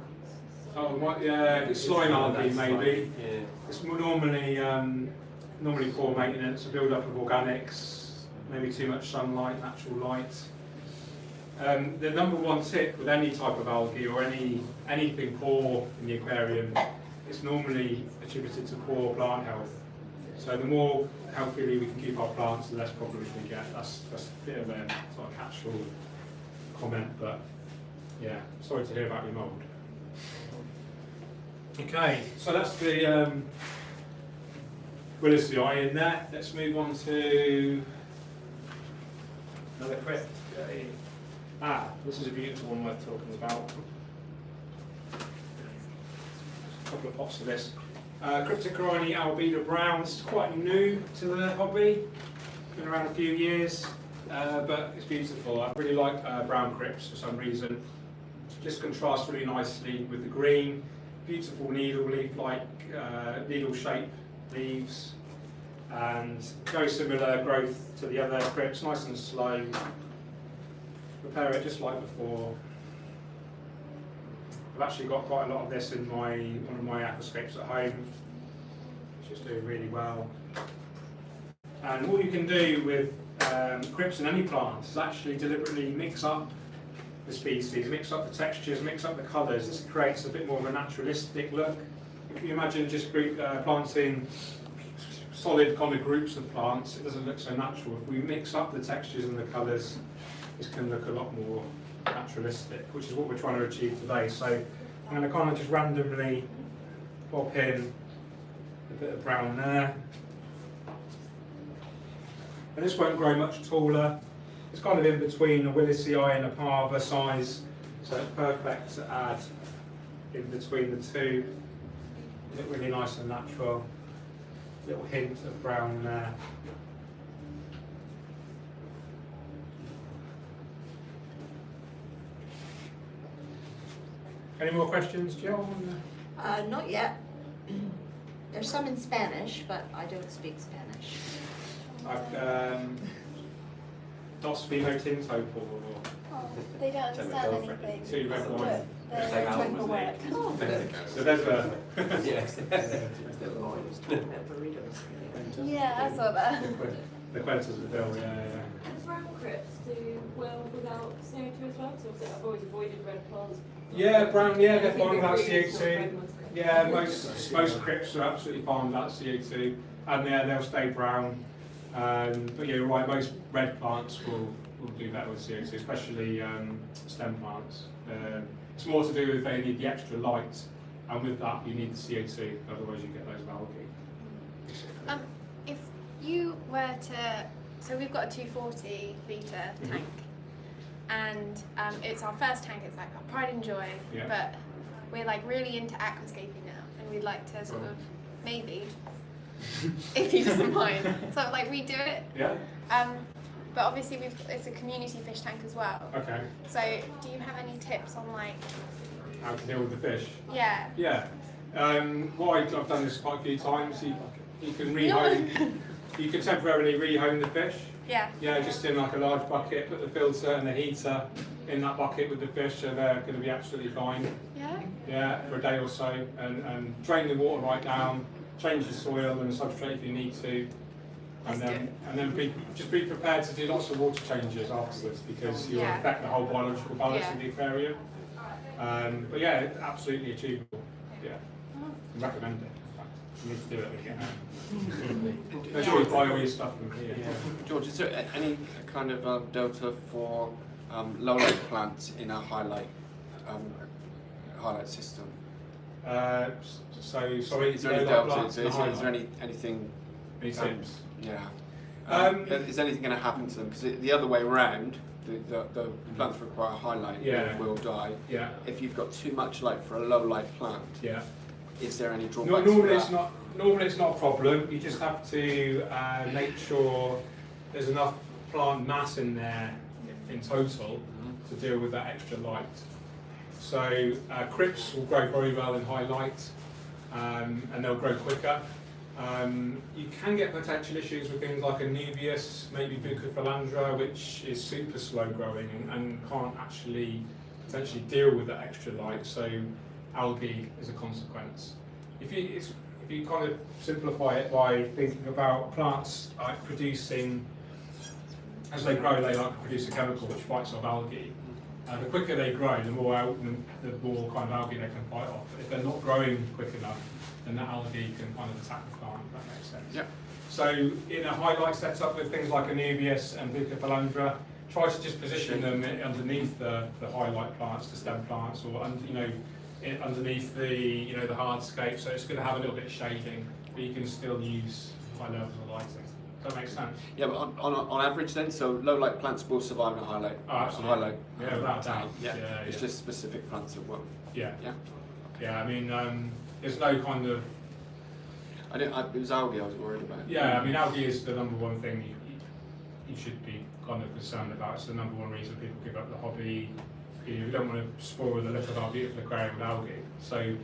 Oh, yeah, it's slime algae maybe. Yeah. It's normally poor maintenance, a build up of organics, maybe too much sunlight, natural light. The number one tip with any type of algae or anything poor in the aquarium is normally attributed to poor plant health. So the more healthily we can keep our plants, the less problems we get. That's a bit of a sort of catch-all comment, but yeah, sorry to hear about your mould. Okay, so that's the Willis the eye in there. Let's move on to another crypt. This is a beautiful one worth talking about. A couple of pots of this. Cryptocorini albedo brown. This is quite new to the hobby. Been around a few years, but it's beautiful. I really like brown crypts for some reason. Just contrasts really nicely with the green. Beautiful needle leaf-like, needle-shaped leaves, and very similar growth to the other crypts. Nice and slow. Prepare it just like before. I've actually got quite a lot of this in one of my aquascapes at home, which is doing really well. And all you can do with crypts and any plants is actually deliberately mix up the species, mix up the textures, mix up the colours. This creates a bit more of a naturalistic look. If you imagine just planting solid kind of groups of plants, it doesn't look so natural. If we mix up the textures and the colours, this can look a lot more naturalistic, which is what we're trying to achieve today. So I'm going to kind of just randomly pop in a bit of brown there. And this won't grow much taller. It's kind of in between a Willisii and a Parva size, so it's perfect to add in between the two. Look really nice and natural. Little hint of brown there. Any more questions, Jill? Not yet. There's some in Spanish, but I don't speak Spanish. Dos vino tinto por Oh, they don't understand anything. two red Look, wine. they're trying to work. So there's a Yes. Yeah, I saw that. the Quentas of the bill, yeah. The brown crypts do well without CO2 as well, so obviously I've always avoided red plants. Yeah, brown, yeah, they're I think fine without green sort of CO2. red ones. Yeah, most crypts are absolutely fine without CO2, and yeah, they'll stay brown. But yeah, you're right, most red plants will do better with CO2, especially stem plants. It's more to do with they need the extra light, and with that you need the CO2, otherwise you get those algae. If you were to, so we've got a 240 litre tank, and it's our first tank. It's like our pride and joy, Yeah. but we're like really into aquascaping now, and we'd like to sort of maybe, if he doesn't mind, sort of like redo it. Yeah. But obviously it's a community fish tank as well. Okay. So do you have any tips on like? How to deal with the fish? Yeah. Yeah. Well, I've done this quite a few times. You can rehome. You can temporarily rehome the fish. Yeah. Yeah, just in like a large bucket, put the filter and the heater in that bucket with the fish, and they're going to be absolutely fine. Yeah. Yeah, for a day or so, and drain the water right down, change the soil and the substrate if you need to, and then just be prepared to do lots of water changes afterwards, because you'll affect the whole biological balance of the aquarium. But yeah, it's absolutely achievable. Yeah, I recommend it. In fact, you need to do it when you get home. Make sure you buy all your stuff from here. George, is there any kind of delta for low light plants in a highlight system? So sorry, Is there any delta? Is there anything? Any tips? Yeah. Is anything going to happen to them? Because the other way around, the plants require highlight, will die. Yeah. If you've got too much light for a low light plant, Yeah. is there any No, drawbacks? normally it's not a problem. You just have to make sure there's enough plant mass in there in total to deal with that extra light. So crypts will grow very well in high light, and they'll grow quicker. You can get potential issues with things like Anubias, maybe Bucophilandra, which is super slow growing and can't actually potentially deal with that extra light. So algae as a consequence. If you kind of simplify it by thinking about plants like producing, as they grow, they like to produce a chemical which fights off algae. The quicker they grow, the more kind of algae they can fight off. But if they're not growing quick enough, then that algae can kind of attack the plant, if that makes sense. Yeah. So in a highlight setup with things like Anubias and Bucophalandra, try to just position them underneath the highlight plants, the stem plants, or underneath the the hardscape. So it's going to have a little bit of shading, but you can still use high levels of lighting. Does that make sense? Yeah, but on average then, so low light plants will survive in a highlight. Oh, absolutely. Highlight. Yeah, without doubt. Yeah. Yeah, It's yeah. just specific plants that won't. Yeah. Yeah. Yeah, I mean, there's no kind of. It was algae I was worried about. Yeah, I mean, algae is the number one thing you should be kind of concerned about. It's the number one reason people give up the hobby. You don't want to spoil the look of our beautiful aquarium with algae. So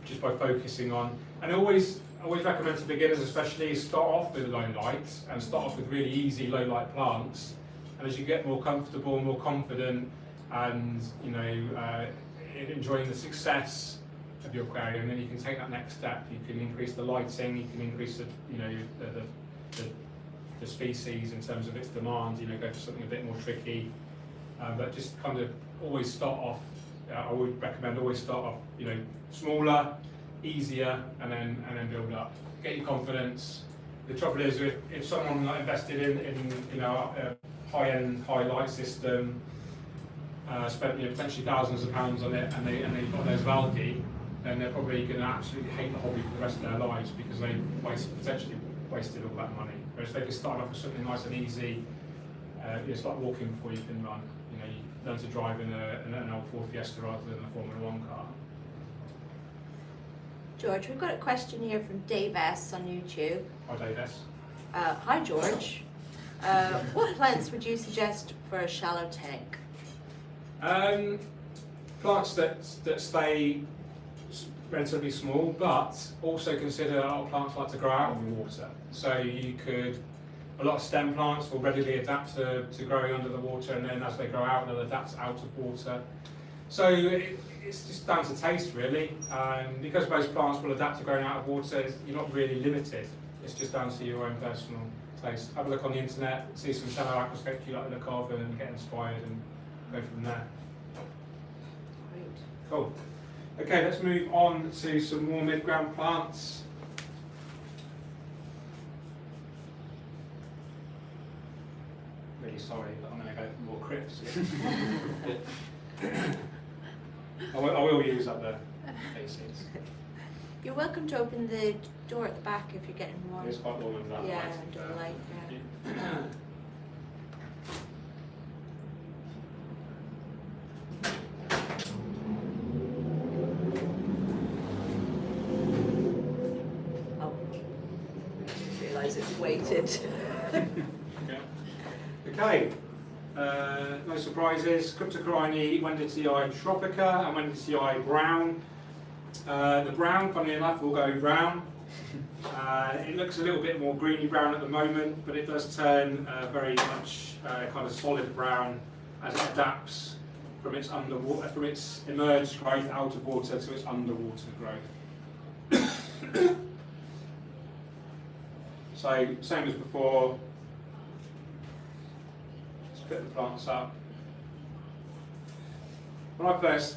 just by focusing on, and I always recommend to beginners especially, start off with low light and start off with really easy low light plants. And as you get more comfortable, more confident, and enjoying the success of your aquarium, then you can take that next step. You can increase the lighting, you can increase the species in terms of its demand. Go for something a bit more tricky, but just kind of always start off. I would recommend always start off, smaller, easier, and then build up. Get your confidence. The trouble is, if someone invested in a high-end high light system, spent potentially thousands of pounds on it, and they've got those algae, then they're probably going to absolutely hate the hobby for the rest of their lives because they've potentially wasted all that money. Whereas they can start off with something nice and easy. It's like walking before you can run. You learn to drive in an old Ford Fiesta rather than a Formula 1 car. George, we've got a question here from Dave S on YouTube. Hi, Dave S. Hi, George. What plants would you suggest for a shallow tank? Plants that stay relatively small, but also consider plants like to grow out of the water. So a lot of stem plants will readily adapt to growing under the water, and then as they grow out, they'll adapt out of water. So it's just down to taste, really. Because most plants will adapt to growing out of water, you're not really limited. It's just down to your own personal taste. Have a look on the internet, see some shallow aquascapes you like the look of, and get inspired and go from there. Great. Cool. Okay, let's move on to some more midground plants. Really sorry, but I'm going to go for more crypts. I will use up the faces. You're welcome to open the door at the back if you're getting warm. It's quite warm in that Yeah, light. under the light, yeah. Oh, realise it's weighted. Okay, no surprises. Cryptocorini, Wenditii tropica, and Wenditii brown. The brown, funnily enough, will go brown. It looks a little bit more greeny brown at the moment, but it does turn very much kind of solid brown as it adapts from its emerged growth out of water to its underwater growth. So same as before. Split the plants up. When I first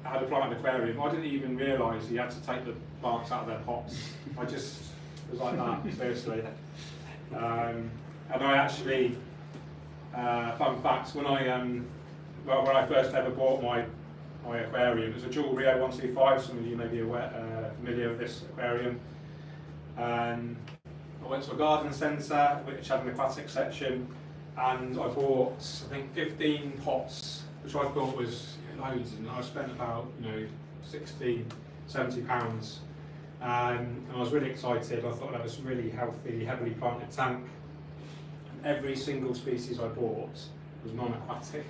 had a plant in the aquarium, I didn't even realise you had to take the plants out of their pots. I just was like that, seriously. And I actually, fun fact, when I first ever bought my aquarium, it was a Jewel Rio 125. Some of you may be familiar with this aquarium. I went to a garden centre which had an aquatic section, and I bought, I think, 15 pots, which I thought was loads, and I spent about 60, 70 pounds, and I was really excited. I thought that was a really healthy, heavily planted tank. And every single species I bought was non-aquatic.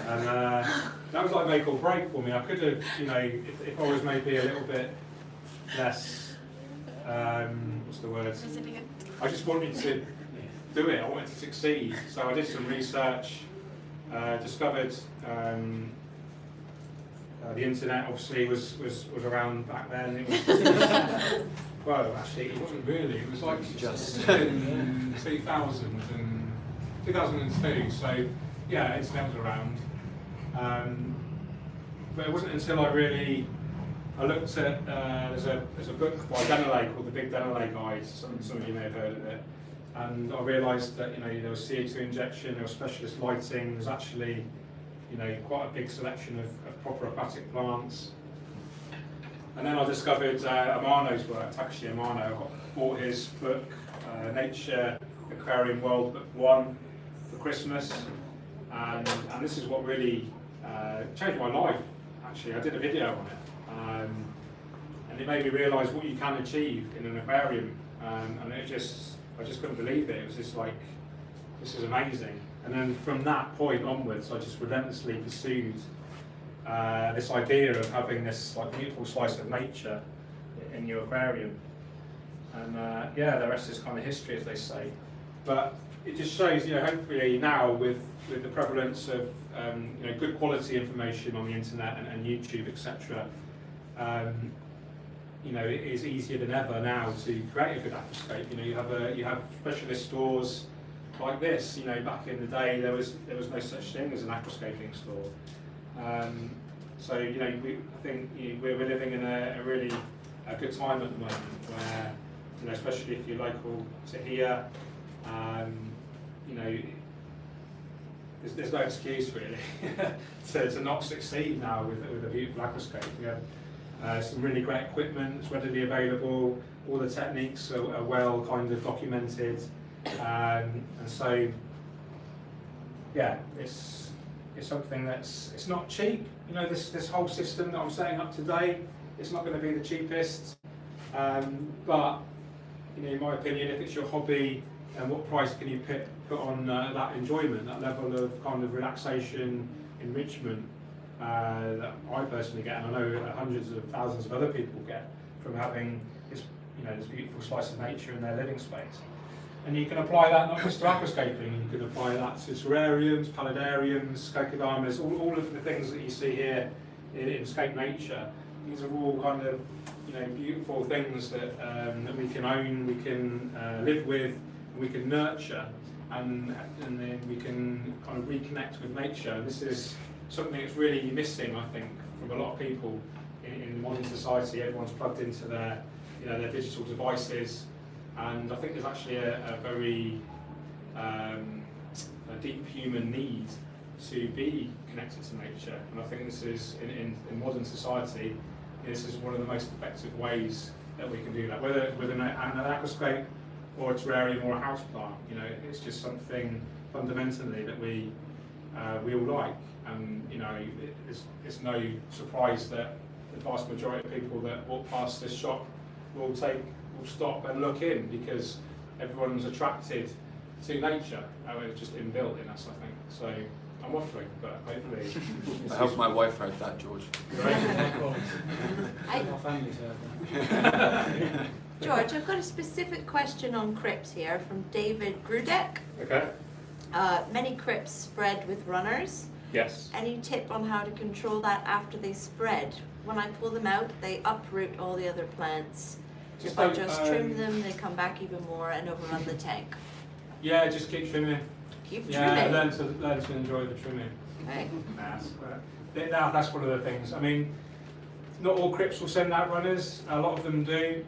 And that was like make or break for me. I could have, if I was maybe a little bit less, what's the word? Resilient. I just wanted to do it, I wanted to succeed. So I did some research, discovered The internet obviously was around back then. It was, well, actually, it wasn't really. It was like Just. in 2000 and 2002. So yeah, internet was around. But it wasn't until I looked at there's a book by Denelay called The Big Denelay Guide. Some of you may have heard of it. And I realised that there was CO2 injection, there was specialist lighting. There's actually quite a big selection of proper aquatic plants. And then I discovered Amano's work, Takashi Amano. I bought his book, Nature Aquarium World Book 1 for Christmas. And this is what really changed my life, actually. I did a video on it. And it made me realise what you can achieve in an aquarium. And I just couldn't believe it. It was just like, this is amazing. And then from that point onwards, I just relentlessly pursued this idea of having this beautiful slice of nature in your aquarium. And yeah, the rest is kind of history, as they say. But it just shows, hopefully now with the prevalence of good quality information on the internet and YouTube, etc. It is easier than ever now to create a good aquascape. You have specialist stores like this. Back in the day there was no such thing as an aquascaping store. So I think we're living in a really good time at the moment where especially if you're local to here, there's no excuse really to not succeed now with a beautiful aquascape. We have some really great equipment, it's readily available, all the techniques are well kind of documented, and so yeah, it's something it's not cheap. This whole system that I'm setting up today, it's not going to be the cheapest, but in my opinion, if it's your hobby, and what price can you put on that enjoyment, that level of kind of relaxation, enrichment that I personally get, and I know hundreds of thousands of other people get from having this, this beautiful slice of nature in their living space. And you can apply that not just to aquascaping, you can apply that to terrariums, paludariums, kokodamas, all of the things that you see here in Scaped Nature. These are all kind of beautiful things that we can own, we can live with, and we can nurture, and then we can kind of reconnect with nature. And this is something that's really missing, I think, from a lot of people in modern society. Everyone's plugged into their their digital devices, and I think there's actually a very a deep human need to be connected to nature. And I think this is in modern society, this is one of the most effective ways that we can do that, whether with an aquascape or a terrarium or a houseplant. It's just something fundamentally that we all like, and it's no surprise that the vast majority of people that walk past this shop will stop and look in, because everyone's attracted to nature. It's just inbuilt in us, I think. So I'm waffling, but hopefully. I hope my wife heard that, George. George, I've got a specific question on crypts here from David Grudek. Okay. Many crypts spread with runners. Yes. Any tip on how to control that after they spread? When I pull them out, they uproot all the other plants. If I just trim them, they come back even more and overrun the tank. Yeah, just keep trimming. Keep Yeah, trimming. learn to enjoy the trimming. Okay. That's one of the things. I mean, not all crypts will send out runners. A lot of them do.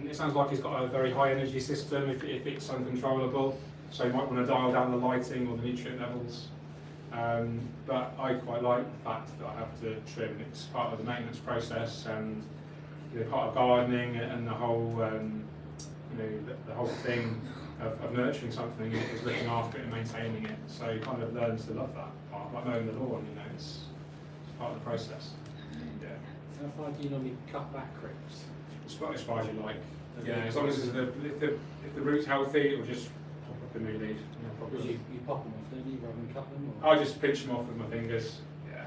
It sounds like he's got a very high energy system if it's uncontrollable. So you might want to dial down the lighting or the nutrient levels. But I quite like the fact that I have to trim. It's part of the maintenance process, and part of gardening, and the whole the whole thing of nurturing something is looking after it and maintaining it. So you kind of learn to love that part, like mowing the lawn. It's part of the process. Yeah. How far do you normally cut back crypts? As far as you like. Yeah, as long as if the root's healthy, it will just pop up a new leaf. Because you pop them off, don't you, rather than cut them? Or? I just pinch them off with my fingers. Yeah.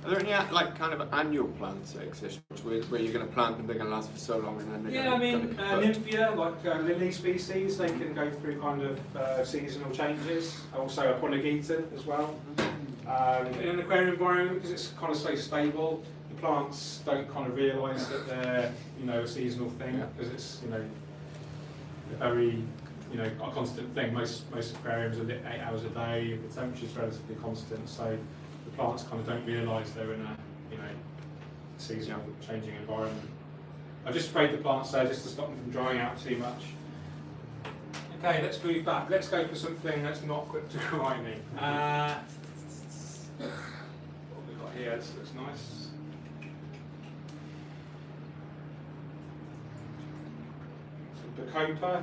Are there any kind of annual plants that exist where you're going to plant them, they're going to last for so long, and then they're going to nymphia, like lily species, they can go through kind of seasonal changes. Also a Ponegita as well. In an aquarium environment, because it's kind of so stable, the plants don't kind of realise that they're, you know, a seasonal thing, because it's, you know, a very, you know, a constant thing. Most aquariums are lit 8 hours a day, the temperature's relatively constant, so the plants kind of don't realise they're in a, you know, seasonal changing environment. I've just sprayed the plants there just to stop them from drying out too much. Okay, let's move back. Let's go for something that's not quick to grinding. What have we got here? This looks nice. Some Bacopa.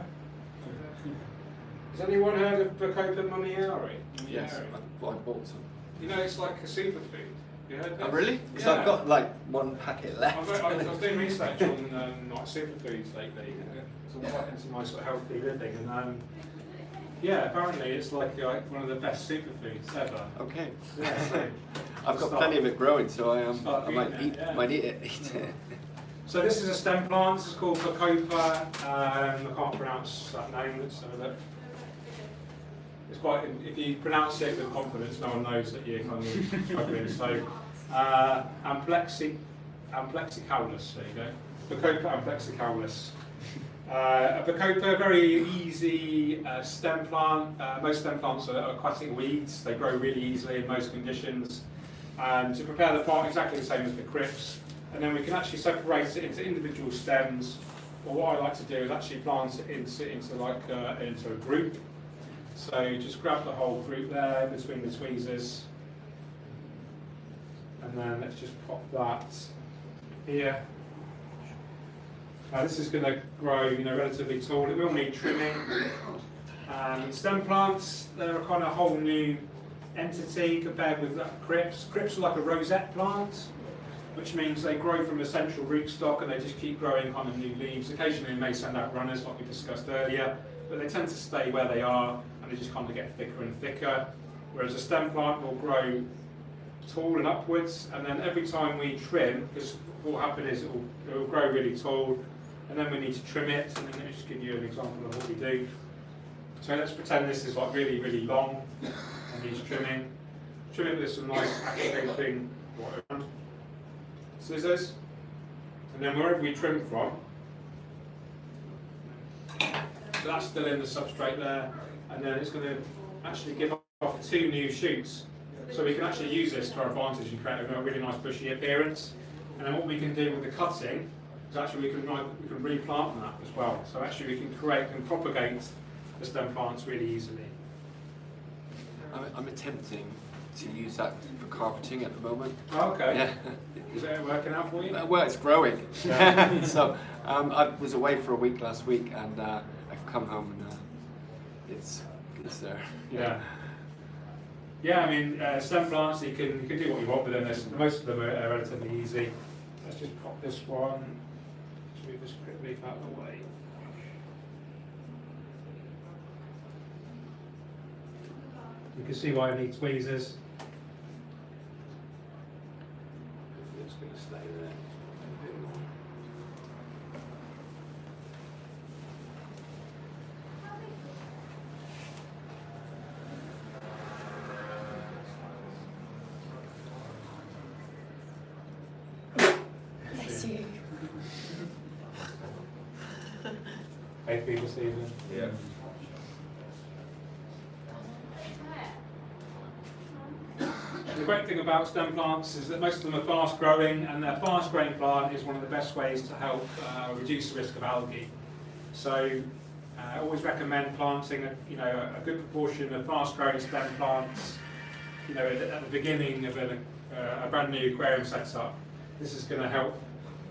Has anyone heard of Bacopa Mamiari? Yes, I bought some. You know, it's like a superfood. You heard this? Oh, really? Because Yeah. I've got like one packet left. I was doing research on like superfoods lately, so I'm quite into my sort of healthy living, and yeah, apparently it's like one of the best superfoods ever. Okay. Yeah, so I've got plenty of it growing, so I Start might eating it, might yeah. eat it. So this is a stem plant. This is called Bacopa. I can't pronounce that name. Let's have a look. It's quite. If you pronounce it with confidence, no one knows that you're kind of struggling. So Amplexicaulis. There you go. Bacopa amplexicaulis. A Bacopa, very easy stem plant. Most stem plants are aquatic weeds. They grow really easily in most conditions. To prepare the plant, exactly the same as the crypts. And then we can actually separate it into individual stems. Or what I like to do is actually plant it into a group. So just grab the whole group there between the tweezers. And then let's just pop that here. Now this is going to grow, you know, relatively tall. It will need trimming. Stem plants, they're a kind of whole new entity compared with crypts. Crypts are like a rosette plant, which means they grow from a central rootstock and they just keep growing kind of new leaves. Occasionally they may send out runners, like we discussed earlier, but they tend to stay where they are and they just kind of get thicker and thicker. Whereas a stem plant will grow tall and upwards, and then every time we trim, because what will happen is it will grow really tall, and then we need to trim it. And then let me just give you an example of what we do. So let's pretend this is like really, really long and needs trimming. Trim it with some nice Aquascaping scissors, and then wherever we trim from, so that's still in the substrate there, and then it's going to actually give off 2 new shoots. So we can actually use this to our advantage and create a really nice bushy appearance. And then what we can do with the cutting is actually we can replant that as well. So actually we can create and propagate the stem plants really easily. I'm attempting to use that for carpeting at the moment. Oh, okay. Yeah. Is it working out for you? Well, it's growing. Yeah. So I was away for a week last week, and I've come home and it's there. Yeah. Yeah, I mean, stem plants, you can do what you want with them. Most of them are relatively easy. Let's just pop this one. Let's move this quick leaf out of the way. You can see why I need tweezers. It's going to stay there. A bit more. Bless you. Hey, people, Stephen. Yeah. The great thing about stem plants is that most of them are fast growing, and their fast growing plant is one of the best ways to help reduce the risk of algae. So I always recommend planting a good proportion of fast growing stem plants at the beginning of a brand new aquarium setup. This is going to help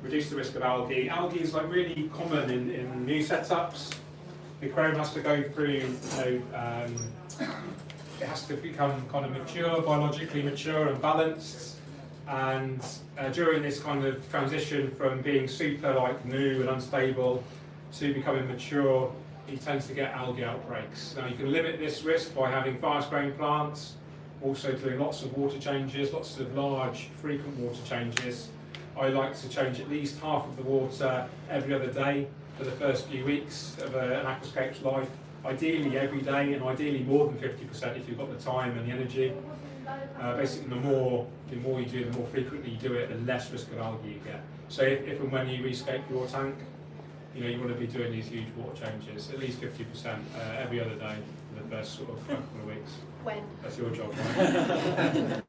reduce the risk of algae. Algae is like really common in new setups. The aquarium has to go through it has to become kind of mature, biologically mature and balanced. And during this kind of transition from being super new and unstable to becoming mature, you tend to get algae outbreaks. Now you can limit this risk by having fast growing plants, also doing lots of water changes, lots of large frequent water changes. I like to change at least half of the water every other day for the first few weeks of an Aquascape's life. Ideally every day, and ideally more than 50% if you've got the time and the energy. Basically, the more you do, the more frequently you do it, the less risk of algae you get. So if and when you rescape your tank, you want to be doing these huge water changes, at least 50% every other day for the first sort of couple of weeks. When? That's your job, right?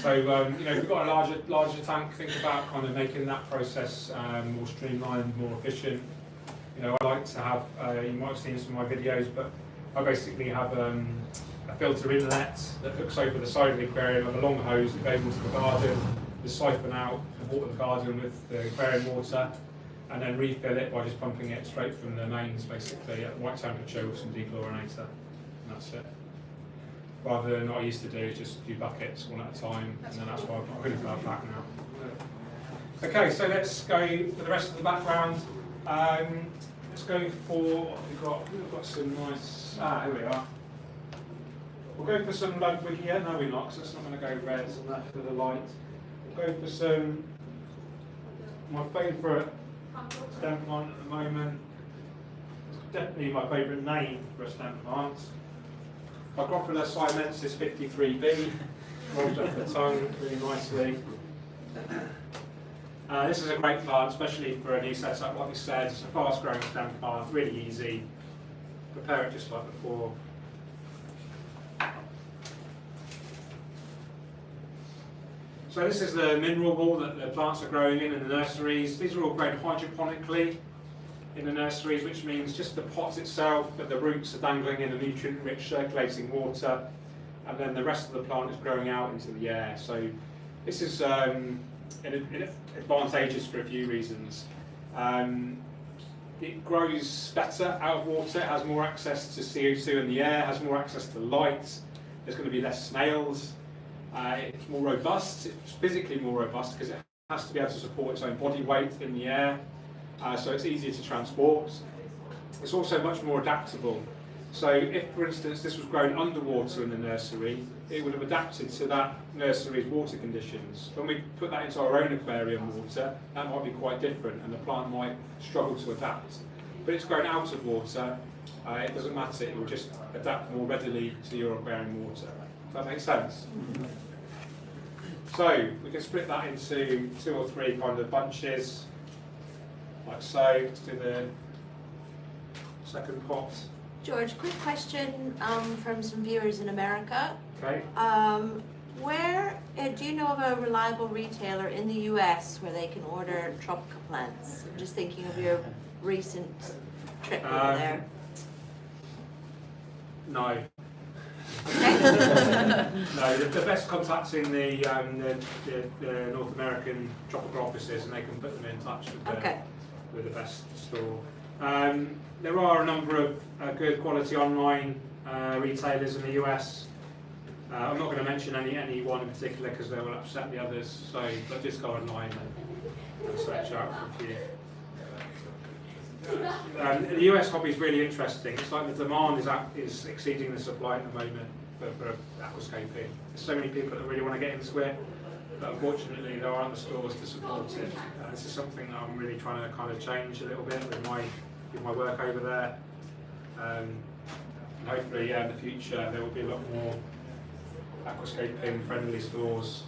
So if you've got a larger tank, think about kind of making that process more streamlined, more efficient. I like to have, you might have seen some of my videos, but I basically have a filter inlet that hooks over the side of the aquarium with a long hose that goes into the garden, to siphon out the water of the garden with the aquarium water, and then refill it by just pumping it straight from the mains, basically at white temperature with some dechlorinator, and that's it. Rather than what I used to do, just a few buckets one at a time, and then that's why I've got rid of that back now. Okay, so let's go for the rest of the background. Let's go for, we've got some nice, here we are. We'll go for some Ludwig here, no we're not, because it's not going to go red for the light. We'll go for some, my favourite stem plant at the moment. It's definitely my favourite name for a stem plant. Hygrophila siamensis 53B, rolls off the tongue really nicely. This is a great plant, especially for a new setup. Like we said, it's a fast-growing stem plant, really easy. Prepare it just like before. So this is the mineral wall that the plants are growing in the nurseries. These are all grown hydroponically in the nurseries, which means just the pot itself, but the roots are dangling in a nutrient-rich circulating water, and then the rest of the plant is growing out into the air. So this is advantageous for a few reasons. It grows better out of water, it has more access to CO2 in the air, has more access to light, there's going to be less snails. It's more robust, it's physically more robust because it has to be able to support its own body weight in the air, so it's easier to transport. It's also much more adaptable. So if, for instance, this was grown underwater in the nursery, it would have adapted to that nursery's water conditions. When we put that into our own aquarium water, that might be quite different and the plant might struggle to adapt. But it's grown out of water, it doesn't matter, it will just adapt more readily to your aquarium water. Does that make sense? So we can split that into 2 or 3 kind of bunches, like so. Let's do the second pot. George, quick question from some viewers in America. Okay. Do you know of a reliable retailer in the US where they can order tropical plants? I'm just thinking of your recent trip over there. No. Okay. No, the best contacts in the North American tropical offices, and they can put them in touch with the best store. There are a number of good quality online retailers in the US. I'm not going to mention any one in particular because they will upset the others. But just go online and search out for a few. The US hobby is really interesting. It's like the demand is exceeding the supply at the moment for aquascaping. There's so many people that really want to get into it, but unfortunately there aren't the stores to support it. This is something that I'm really trying to kind of change a little bit with my work over there. And hopefully, in the future there will be a lot more aquascaping friendly stores.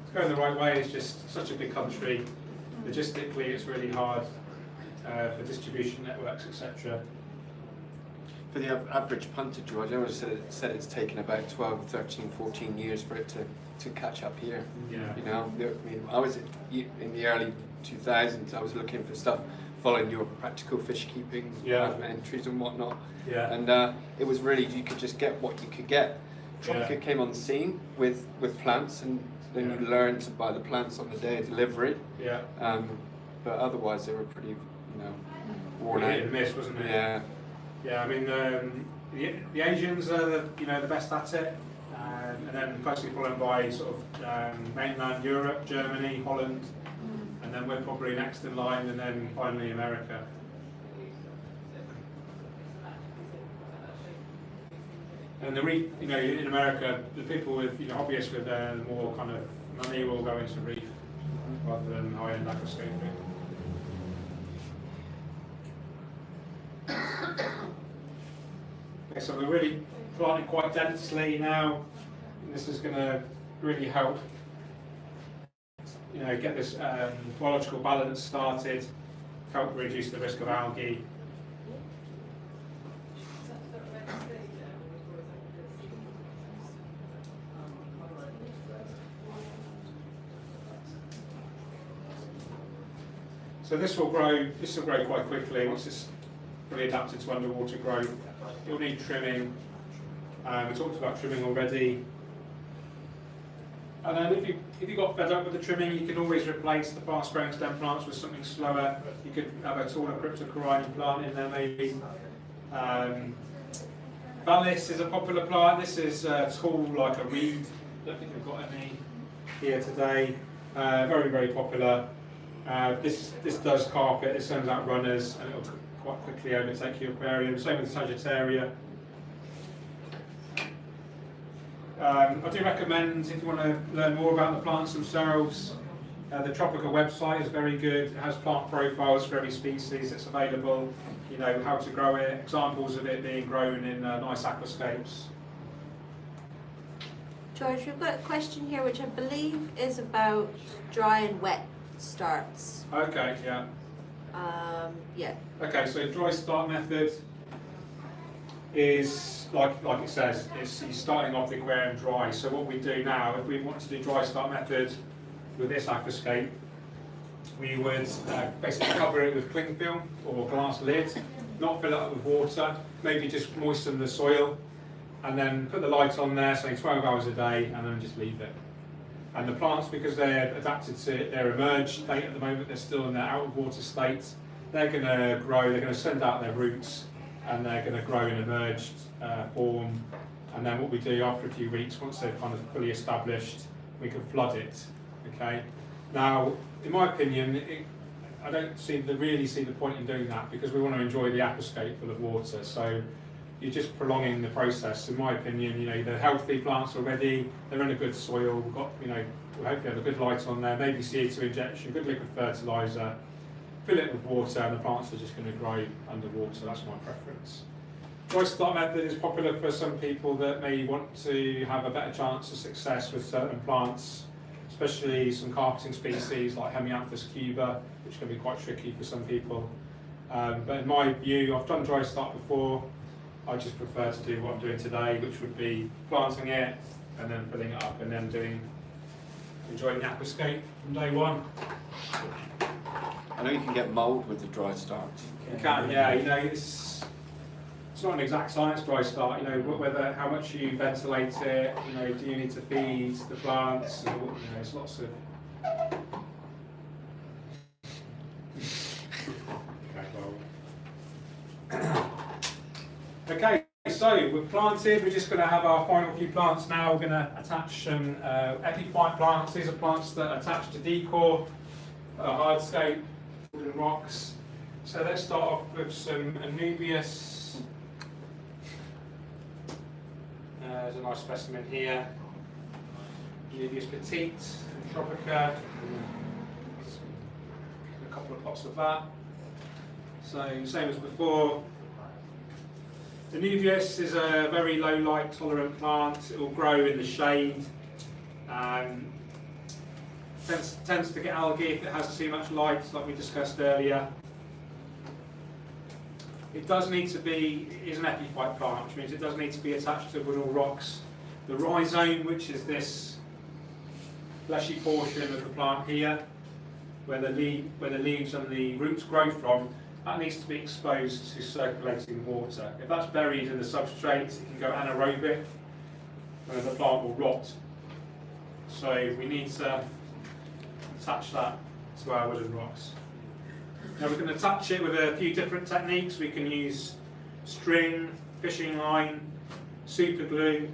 It's going the right way. It's just such a big country. Logistically, it's really hard. For distribution networks, etc. For the average punter, George, I always said it's taken about 12, 13, 14 years for it to catch up here. Yeah. I mean, I was in the early 2000s. I was looking for stuff, following your practical fish keeping entries and whatnot. Yeah. And it was really, you could just get what you could get. Tropica came on the scene with plants, and then you learned to buy the plants on the day of delivery. Yeah. But otherwise, they were pretty, worn Hit out. and miss, wasn't it? Yeah. Yeah. I mean, the Asians are the best at it, and then closely followed by sort of mainland Europe, Germany, Holland, and then we're probably next in line, and then finally America. And in America, the people with hobbyists with more kind of money will go into reef rather than high-end aquascaping. Okay, so we're really planting quite densely now. This is going to really help, get this biological balance started, help reduce the risk of algae. So this will grow quite quickly once it's fully adapted to underwater growth. It'll need trimming. We talked about trimming already. And then if you got fed up with the trimming, you can always replace the fast-growing stem plants with something slower. You could have a taller cryptocoryne plant in there maybe. Vallis is a popular plant. This is tall like a reed. I don't think we've got any here today. Very, very popular. This does carpet, this sends out runners, and it will quite quickly overtake your aquarium. Same with Sagittaria. I do recommend, if you want to learn more about the plants themselves, the Tropica website is very good. It has plant profiles for every species that's available, how to grow it, examples of it being grown in nice aquascapes. George, we've got a question here which I believe is about dry and wet starts. Okay, yeah. Yeah. Okay, so dry start method is, like it says, you're starting off the aquarium dry. So what we do now, if we want to do dry start method with this aquascape, we would basically cover it with cling film or glass lid, not fill it up with water, maybe just moisten the soil, and then put the light on there, say 12 hours a day, and then just leave it. And the plants, because they're adapted to their emerged state at the moment, they're still in their out of water state, they're going to grow, they're going to send out their roots, and they're going to grow in emerged form. And then what we do after a few weeks, once they're kind of fully established, we can flood it. Okay. Now, in my opinion, I don't really see the point in doing that, because we want to enjoy the aquascape full of water. So you're just prolonging the process. In my opinion, they're healthy plants already. They're in a good soil. We've got, we hopefully have a good light on there. Maybe CO2 injection, good liquid fertilizer. Fill it with water, and the plants are just going to grow underwater. That's my preference. Dry start method is popular for some people that may want to have a better chance of success with certain plants, especially some carpeting species like Hemianthus cuba, which can be quite tricky for some people. But in my view, I've done dry start before. I just prefer to do what I'm doing today, which would be planting it and then filling it up, and then enjoying the aquascape from day one. I know you can get mould with the dry start. You can, yeah. It's not an exact science, dry start. Whether how much you ventilate it. Do you need to feed the plants? There's lots of. Okay, so we're planted. We're just going to have our final few plants now. We're going to attach some epiphyte plants. These are plants that are attached to decor, hardscape, wooden rocks. So let's start off with some Anubias. There's a nice specimen here. Anubias petite, Tropica. A couple of pots of that. So same as before. The Anubias is a very low light tolerant plant. It will grow in the shade. Tends to get algae if it has too much light, like we discussed earlier. It does need to be, it is an epiphyte plant, which means it does need to be attached to wood or rocks. The rhizome, which is this fleshy portion of the plant here, where the leaves and the roots grow from, that needs to be exposed to circulating water. If that's buried in the substrate, it can go anaerobic, and the plant will rot. So we need to attach that to our wooden rocks. Now we can attach it with a few different techniques. We can use string, fishing line, super glue,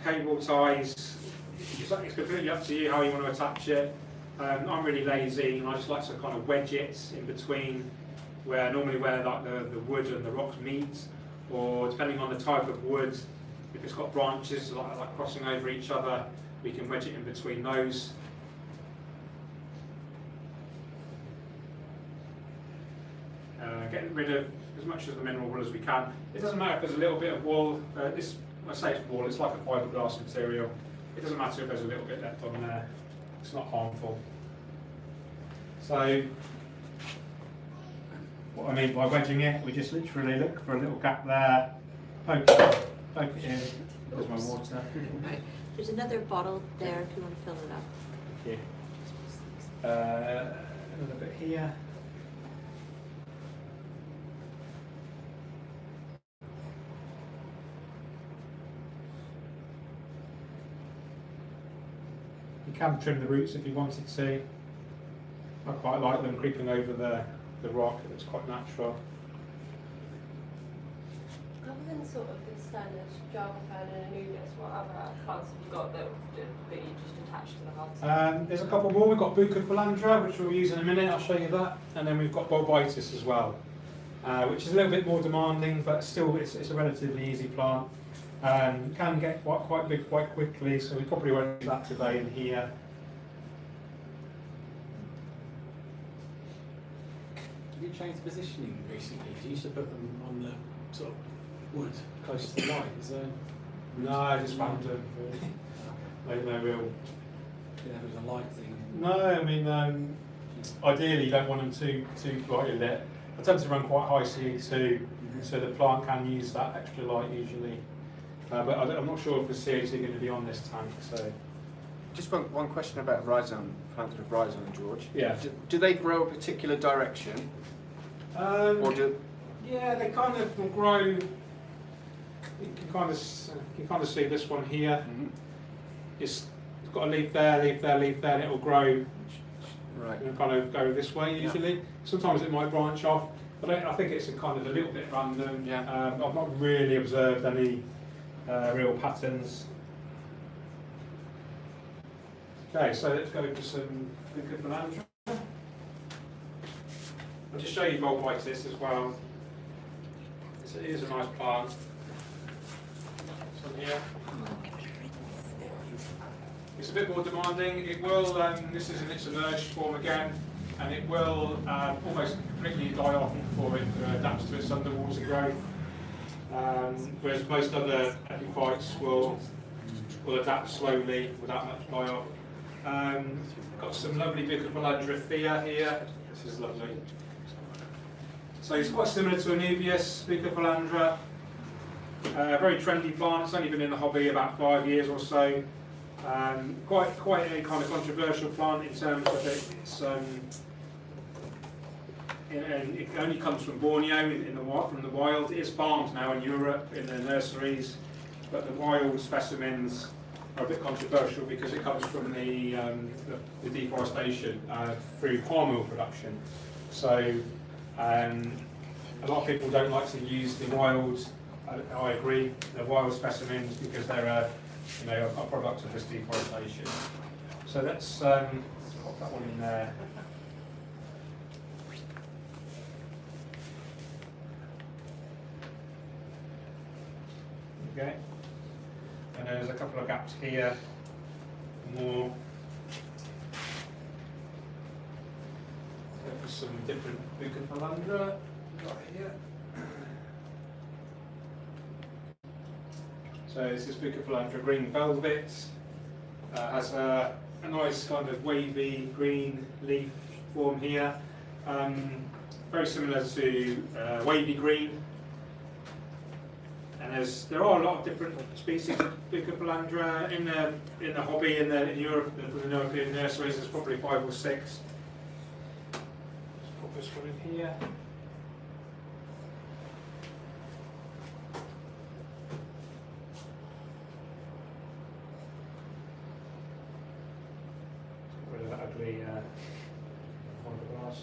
cable ties. It's completely up to you how you want to attach it. I'm really lazy, and I just like to kind of wedge it in between where like the wood and the rocks meet, or depending on the type of wood, if it's got branches like crossing over each other, we can wedge it in between those. Getting rid of as much of the mineral wool as we can. It doesn't matter if there's a little bit of wool. This I say it's wall, it's like a fiberglass material. It doesn't matter if there's a little bit left on there. It's not harmful. So, what I mean by wedging it, we just literally look for a little gap there, poke it in. There's my water. Right. There's another bottle there if you want to fill it up. Here. Another bit here. You can trim the roots if you wanted to. I quite like them creeping over the rock, it's quite natural. Other than sort of the standard Java fan and Anubis, what other plants have you got that you just attached to the hardscape? There's a couple more. We've got Bucophilandra, which we'll use in a minute, I'll show you that. And then we've got Bulbitis as well, which is a little bit more demanding, but still it's a relatively easy plant. Can get quite big quite quickly, so we probably won't do that today in here. Have you changed positioning recently? You used to put them on the sort of wood close to the light. Is there? No, just random. No real. If it was a light thing. No, I mean, ideally you don't want them too brightly lit. I tend to run quite high CO2, so the plant can use that extra light usually. But I'm not sure if the CO2 is going to be on this tank. So. Just one question about rhizome, plants with rhizome, George. Yeah. Do they grow a particular direction? Or do? Yeah, they kind of will grow. You can kind of see this one here. Mm-hmm. It's got a leaf there, leaf there, leaf there, and it will grow. Right. And kind of go this way usually. Yeah. Sometimes it might branch off, but I think it's a kind of a little bit random. Yeah. I've not really observed any real patterns. Okay, so let's go to some Bucophilandra. I'll just show you Bulbitis as well. It is a nice plant. This one here. It's a bit more demanding. It will, this is in its emerged form again, and it will almost completely die off before it adapts to its underwater growth. Whereas most other epiphytes will adapt slowly without much die off. Got some lovely Bucophilandra thea here. This is lovely. So it's quite similar to Anubias, Bucophilandra. Very trendy plant. It's only been in the hobby about 5 years or so. Quite a kind of controversial plant in terms of it's and it only comes from Borneo from the wild. It is farmed now in Europe in the nurseries, but the wild specimens are a bit controversial because it comes from the deforestation through palm oil production. So a lot of people don't like to use the wild. I agree, the wild specimens because they're a product of this deforestation. So let's pop that one in there. Okay, and there's a couple of gaps here, more. Go for some different Bucophilandra right here. So this is Bucophilandra green velvet. Has a nice kind of wavy green leaf form here. Very similar to wavy green. And there are a lot of different species of Bucophilandra in the hobby in Europe, for the European nurseries. There's probably 5 or 6. Let's put this one in here. Get rid of that ugly fiberglass.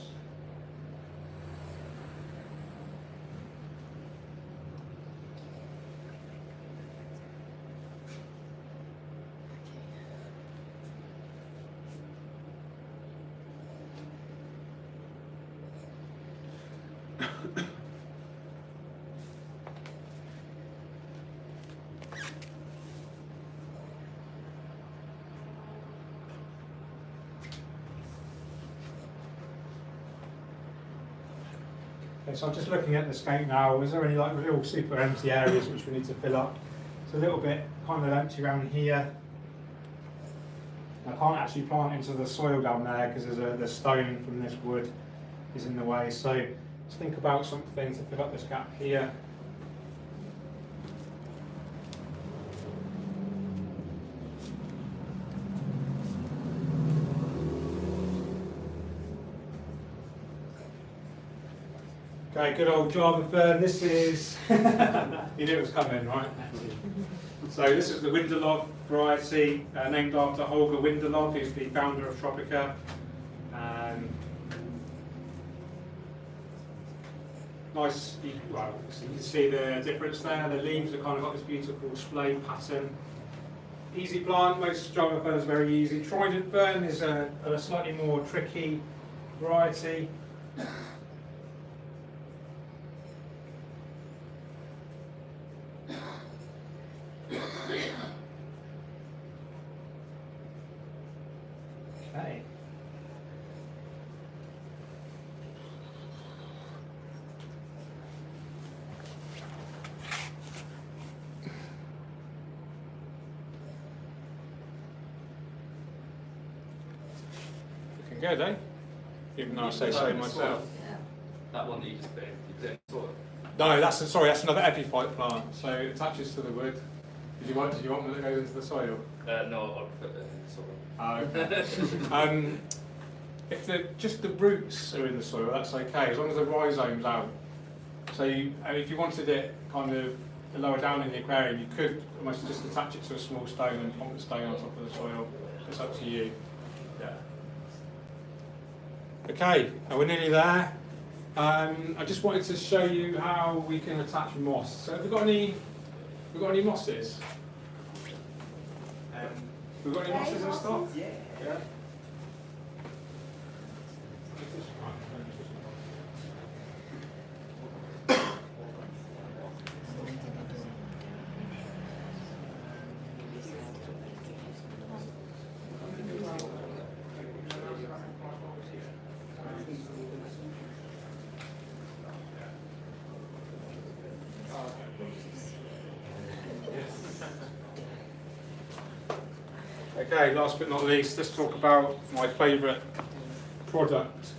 Okay, so I'm just looking at the scape now. Is there any like real super empty areas which we need to fill up? It's a little bit kind of empty around here. I can't actually plant into the soil down there because the stone from this wood is in the way. So let's think about something to fill up this gap here. Okay, good old Java fern. This is, you knew it was coming, right? So this is the Windelov variety, named after Holger Windelov, who's the founder of Tropica. Nice, well, so you can see the difference there. The leaves have kind of got this beautiful splay pattern. Easy plant, most Java ferns are very easy. Trident fern is a slightly more tricky variety. Okay. Looking good, eh? Even though I say so myself. That one that you just did, you did sort of. No, that's another epiphyte plant. So it attaches to the wood. Did you want one that goes into the soil? No, I'll put it sort of. Okay. If just the roots are in the soil, that's okay, as long as the rhizome's out. So if you wanted it kind of lower down in the aquarium, you could almost just attach it to a small stone and pump the stone on top of the soil. It's up to you. Yeah. Okay, we're nearly there. I just wanted to show you how we can attach moss. So have we got any mosses? We've got any mosses in stock? Yeah. Okay, last but not least, let's talk about my favourite product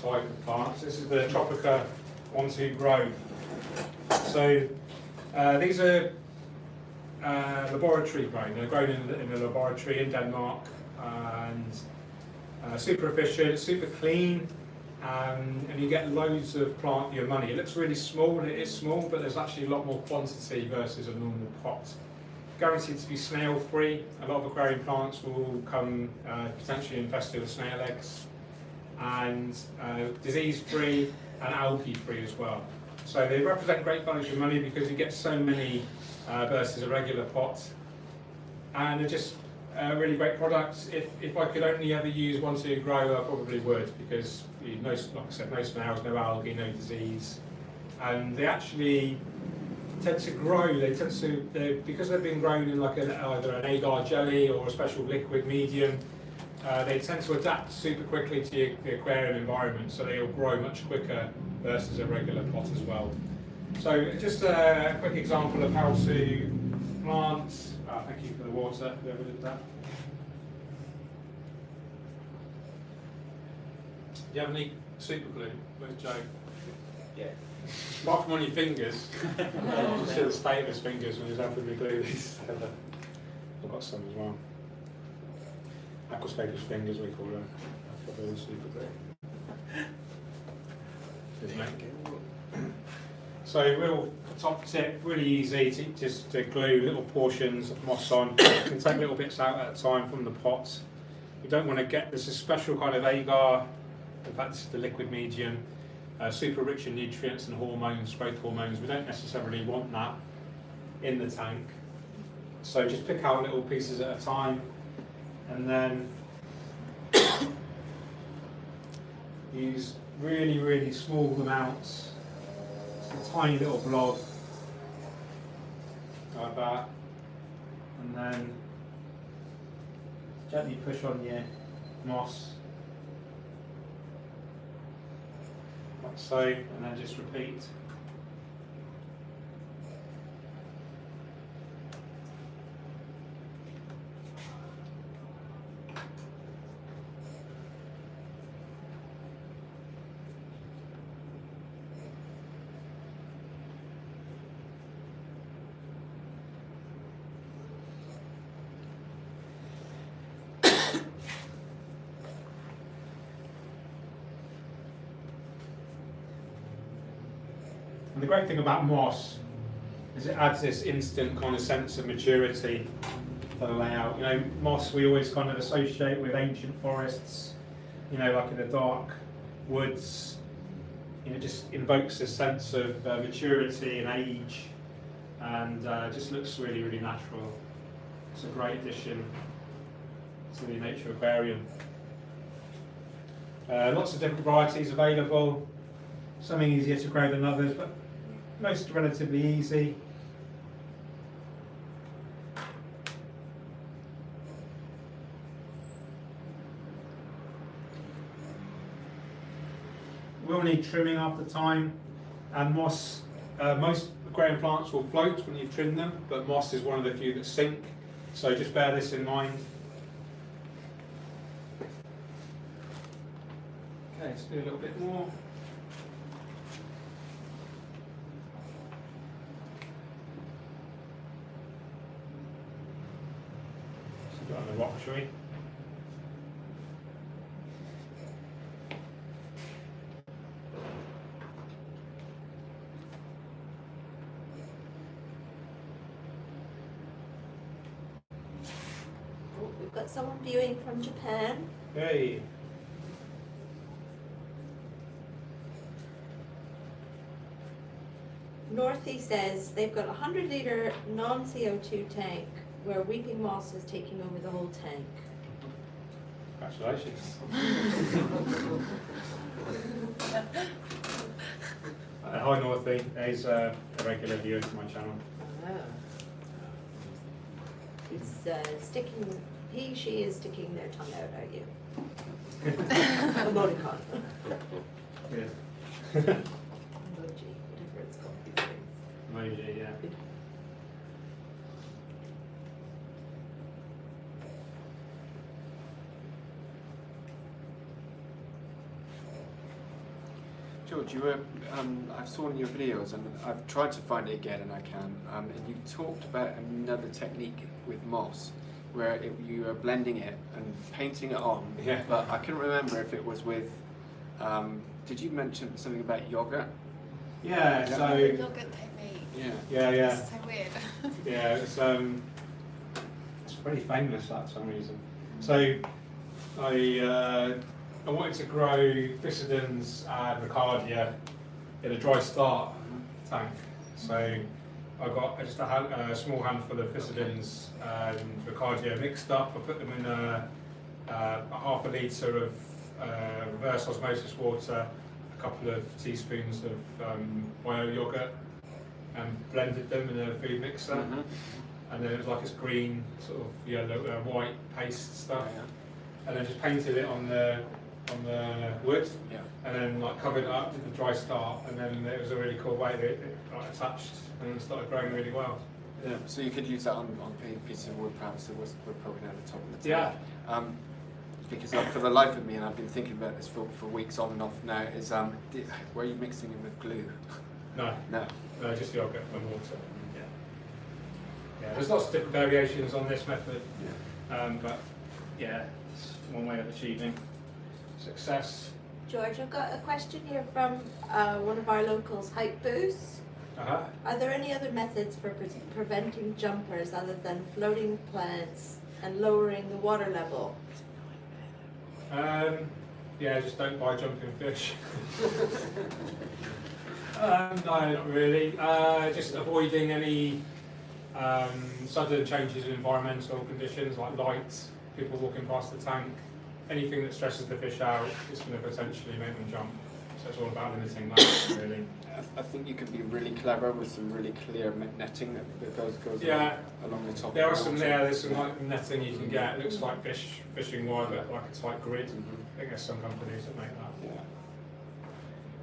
type of plants. This is the Tropica 1-2 Grow. So these are laboratory grown. They're grown in a laboratory in Denmark, and super efficient, super clean, and you get loads of plant for your money. It looks really small, and it is small, but there's actually a lot more quantity versus a normal pot. Guaranteed to be snail free. A lot of aquarium plants will come potentially infested with snail eggs, and disease free and algae free as well. So they represent great value for money because you get so many versus a regular pot, and they're just really great products. If I could only ever use 1-2 Grow, I probably would, because like I said, no snails, no algae, no disease, and they actually tend to grow. They tend to, because they've been grown in like either an agar jelly or a special liquid medium. They tend to adapt super quickly to the aquarium environment, so they'll grow much quicker versus a regular pot as well. So just a quick example of how to plant. Thank you for the water, whoever did that. Do you have any super glue? Where's Joe? Yeah. Apart from on your fingers, you see the state of his fingers when he's helping me glue these together. I've got some as well. Aquascape's fingers, we call them. That's what super glue. Isn't it? So real top tip, really easy to glue little portions of moss on. You can take little bits out at a time from the pot. You don't want to get, this is a special kind of agar, in fact this is the liquid medium, super rich in nutrients and hormones, growth hormones. We don't necessarily want that in the tank. So just pick out little pieces at a time, and then use really, really small amounts. Just a tiny little blob, like that, and then gently push on your moss, like so, and then just repeat. And the great thing about moss is it adds this instant kind of sense of maturity to the layout. You know, moss we always kind of associate with ancient forests, you know, like in the dark woods. You know, it just invokes a sense of maturity and age, and just looks really, really natural. It's a great addition to the nature aquarium. Lots of different varieties available, some easier to grow than others, but most relatively easy. Will need trimming after time, and moss, most aquarium plants will float when you've trimmed them, but moss is one of the few that sink, so just bear this in mind. Okay, let's do a little bit more. So we've got on the rock tree. Oh, we've got someone viewing from Japan. Hey. Northy says they've got a 100-litre non-CO2 tank where weeping moss is taking over the whole tank. Congratulations. Hi Northy, he's a regular viewer to my channel. He's she is sticking their tongue out at you. Emoticon. Yes. Emoji, whatever it's called these days. Emoji, yeah. George, you were, I've saw in your videos, and I've tried to find it again, and I can. And you talked about another technique with moss, where you were blending it and painting it on. Yeah. But I couldn't remember if it was with. Did you mention something about yogurt? Yeah, Yeah. so Yogurt technique. Yeah. yeah. It's so weird. Yeah, it's pretty famous for some reason. So I wanted to grow Physidens and Ricardia in a dry start tank. So I got just a small handful of Physidens and Ricardia mixed up. I put them in a half a litre of reverse osmosis water, a couple of teaspoons of bio yogurt, and blended them in a food mixer. Mm-hmm. And then it was like this green sort of yellow white paste stuff, Yeah. and then just painted it on the wood, Yeah. and then like covered it up, did the dry start, and then it was a really cool way that it like, attached and it started growing really well. Yeah. So you could use that on pieces of wood, perhaps that we're probably near the top of the Yeah. tank. Because for the life of me, and I've been thinking about this for weeks on and off now, is were you mixing it with glue? No, No. no, just yogurt and water. Yeah. Yeah, there's lots of different variations on this method, but yeah, it's one way of achieving success. George, I've got a question here from one of our locals, Hype Boost. Uh-huh. Are there any other methods for preventing jumpers other than floating plants and lowering the water level? Yeah, just don't buy jumping fish. No, not really. Just avoiding any sudden changes in environmental conditions like light, people walking past the tank. Anything that stresses the fish out is going to potentially make them jump. So it's all about limiting that, really. I think you can be really clever with some really clear netting that goes along the top. There are of the some water. there's some like netting you can get. It looks like fishing wire, but like a tight grid. Mhm. I think there's some companies that make that.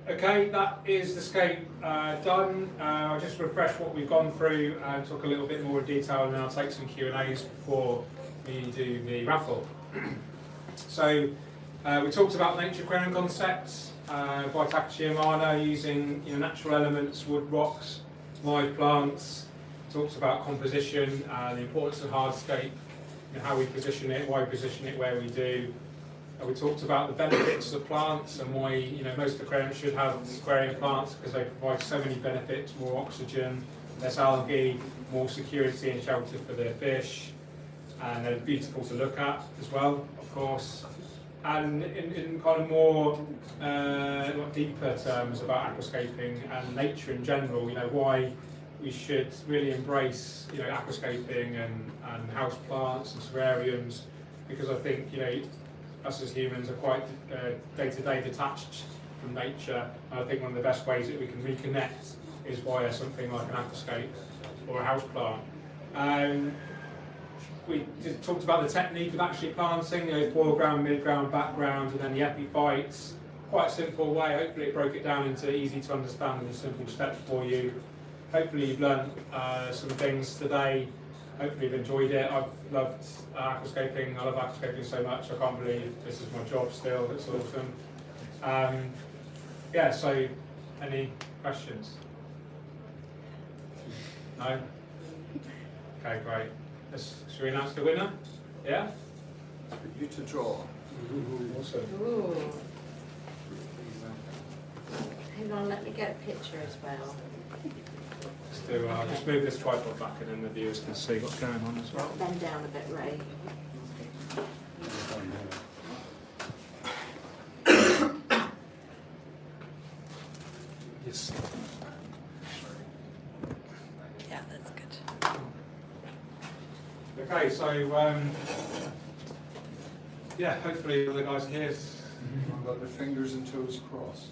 Yeah. Okay, that is the scape done. I'll just refresh what we've gone through and talk a little bit more in detail, and then I'll take some Q&As before we do the raffle. So we talked about nature aquarium concepts by Takashi Amano, using natural elements, wood, rocks, live plants. Talked about composition, the importance of hardscape, how we position it, why we position it where we do. We talked about the benefits of plants and why most aquariums should have aquarium plants because they provide so many benefits: more oxygen, less algae, more security and shelter for the fish, and they're beautiful to look at as well, of course. And in kind of more deeper terms about aquascaping and nature in general, why we should really embrace aquascaping and house plants and terrariums, because I think us as humans are quite day-to-day detached from nature, and I think one of the best ways that we can reconnect is via something like an aquascape or a house plant. We talked about the technique of actually planting, foreground, midground, background, and then the epiphytes. Quite a simple way. Hopefully it broke it down into easy to understand and simple steps for you. Hopefully you've learned some things today. Hopefully you've enjoyed it. I've loved aquascaping. I love aquascaping so much. I can't believe this is my job still. It's awesome. Yeah, so any questions? No? Okay, great. Should we announce the winner? Yeah? You to draw. Awesome. Ooh. Hang on, let me get a picture as well. I'll just move this tripod back and then the viewers can see what's going on as well. Bend down a bit, Ray. Yes. Yeah, that's good. Okay, so yeah, hopefully the guys here. I've got the fingers and toes crossed.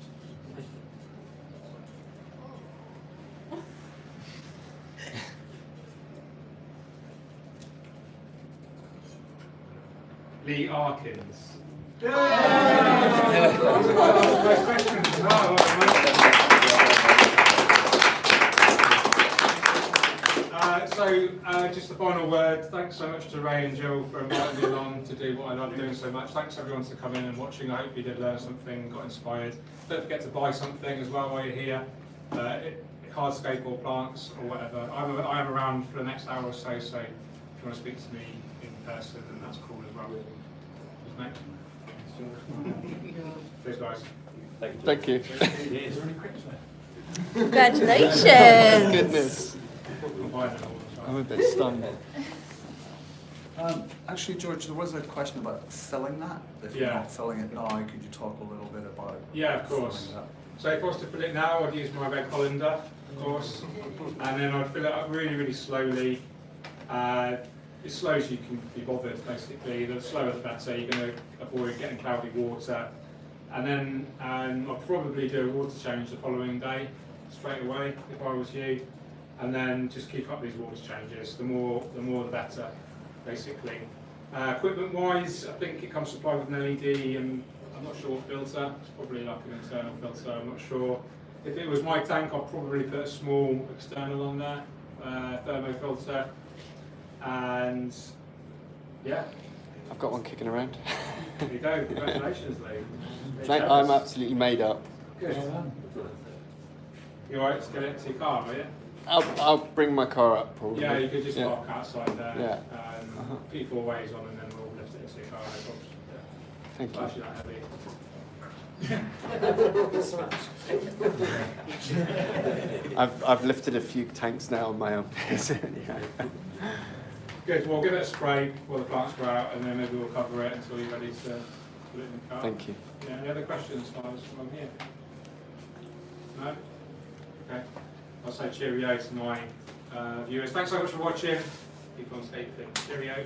Lee Arkins. Just a final word. Thanks so much to Ray and Jill for inviting me along to do what I love doing so much. Thanks everyone for coming and watching. I hope you did learn something, got inspired. Don't forget to buy something as well while you're here. Hardscape or plants or whatever. I am around for the next hour or so, so if you want to speak to me in person, then that's cool as well. Cheers, guys. Thank you. Congratulations! Goodness. I'm a bit stunned. Actually, George, there was a question about filling that. If you're not filling it now, could you talk a little bit about Yeah, of course. filling So if I was to fill it now, I'd use my red colander, of course, and then I'd fill it up really, really slowly. As slow as you can be bothered, basically. The slower the better. You're going to avoid getting cloudy water. And then I'll probably do a water change the following day, straight away, if I was you. And then just keep up these water changes. The more the better, basically. Equipment-wise, I think it comes supplied with an LED and I'm not sure what filter. It's probably like an internal filter. I'm not sure. If it was my tank, I'd probably put a small external on there, thermo filter. And yeah, I've got one kicking around. there you go. Congratulations, Lee. I'm absolutely made up. Good. You alright to get it to your car, are you? I'll bring my car up probably. Yeah, you could just park outside there. Yeah. P4 ways on, and then we'll lift it into your car. No Thank problems. you. Actually, not heavy. I've lifted a few tanks now on my own. Yeah. Good. Well, give it a spray before the plants go out, and then maybe we'll cover it until you're ready to put it in the car. Thank you. Yeah. Any other questions while I'm here? No. Okay. I'll say cheerio to my viewers. Thanks so much for watching. Keep on scaping. Cheerio.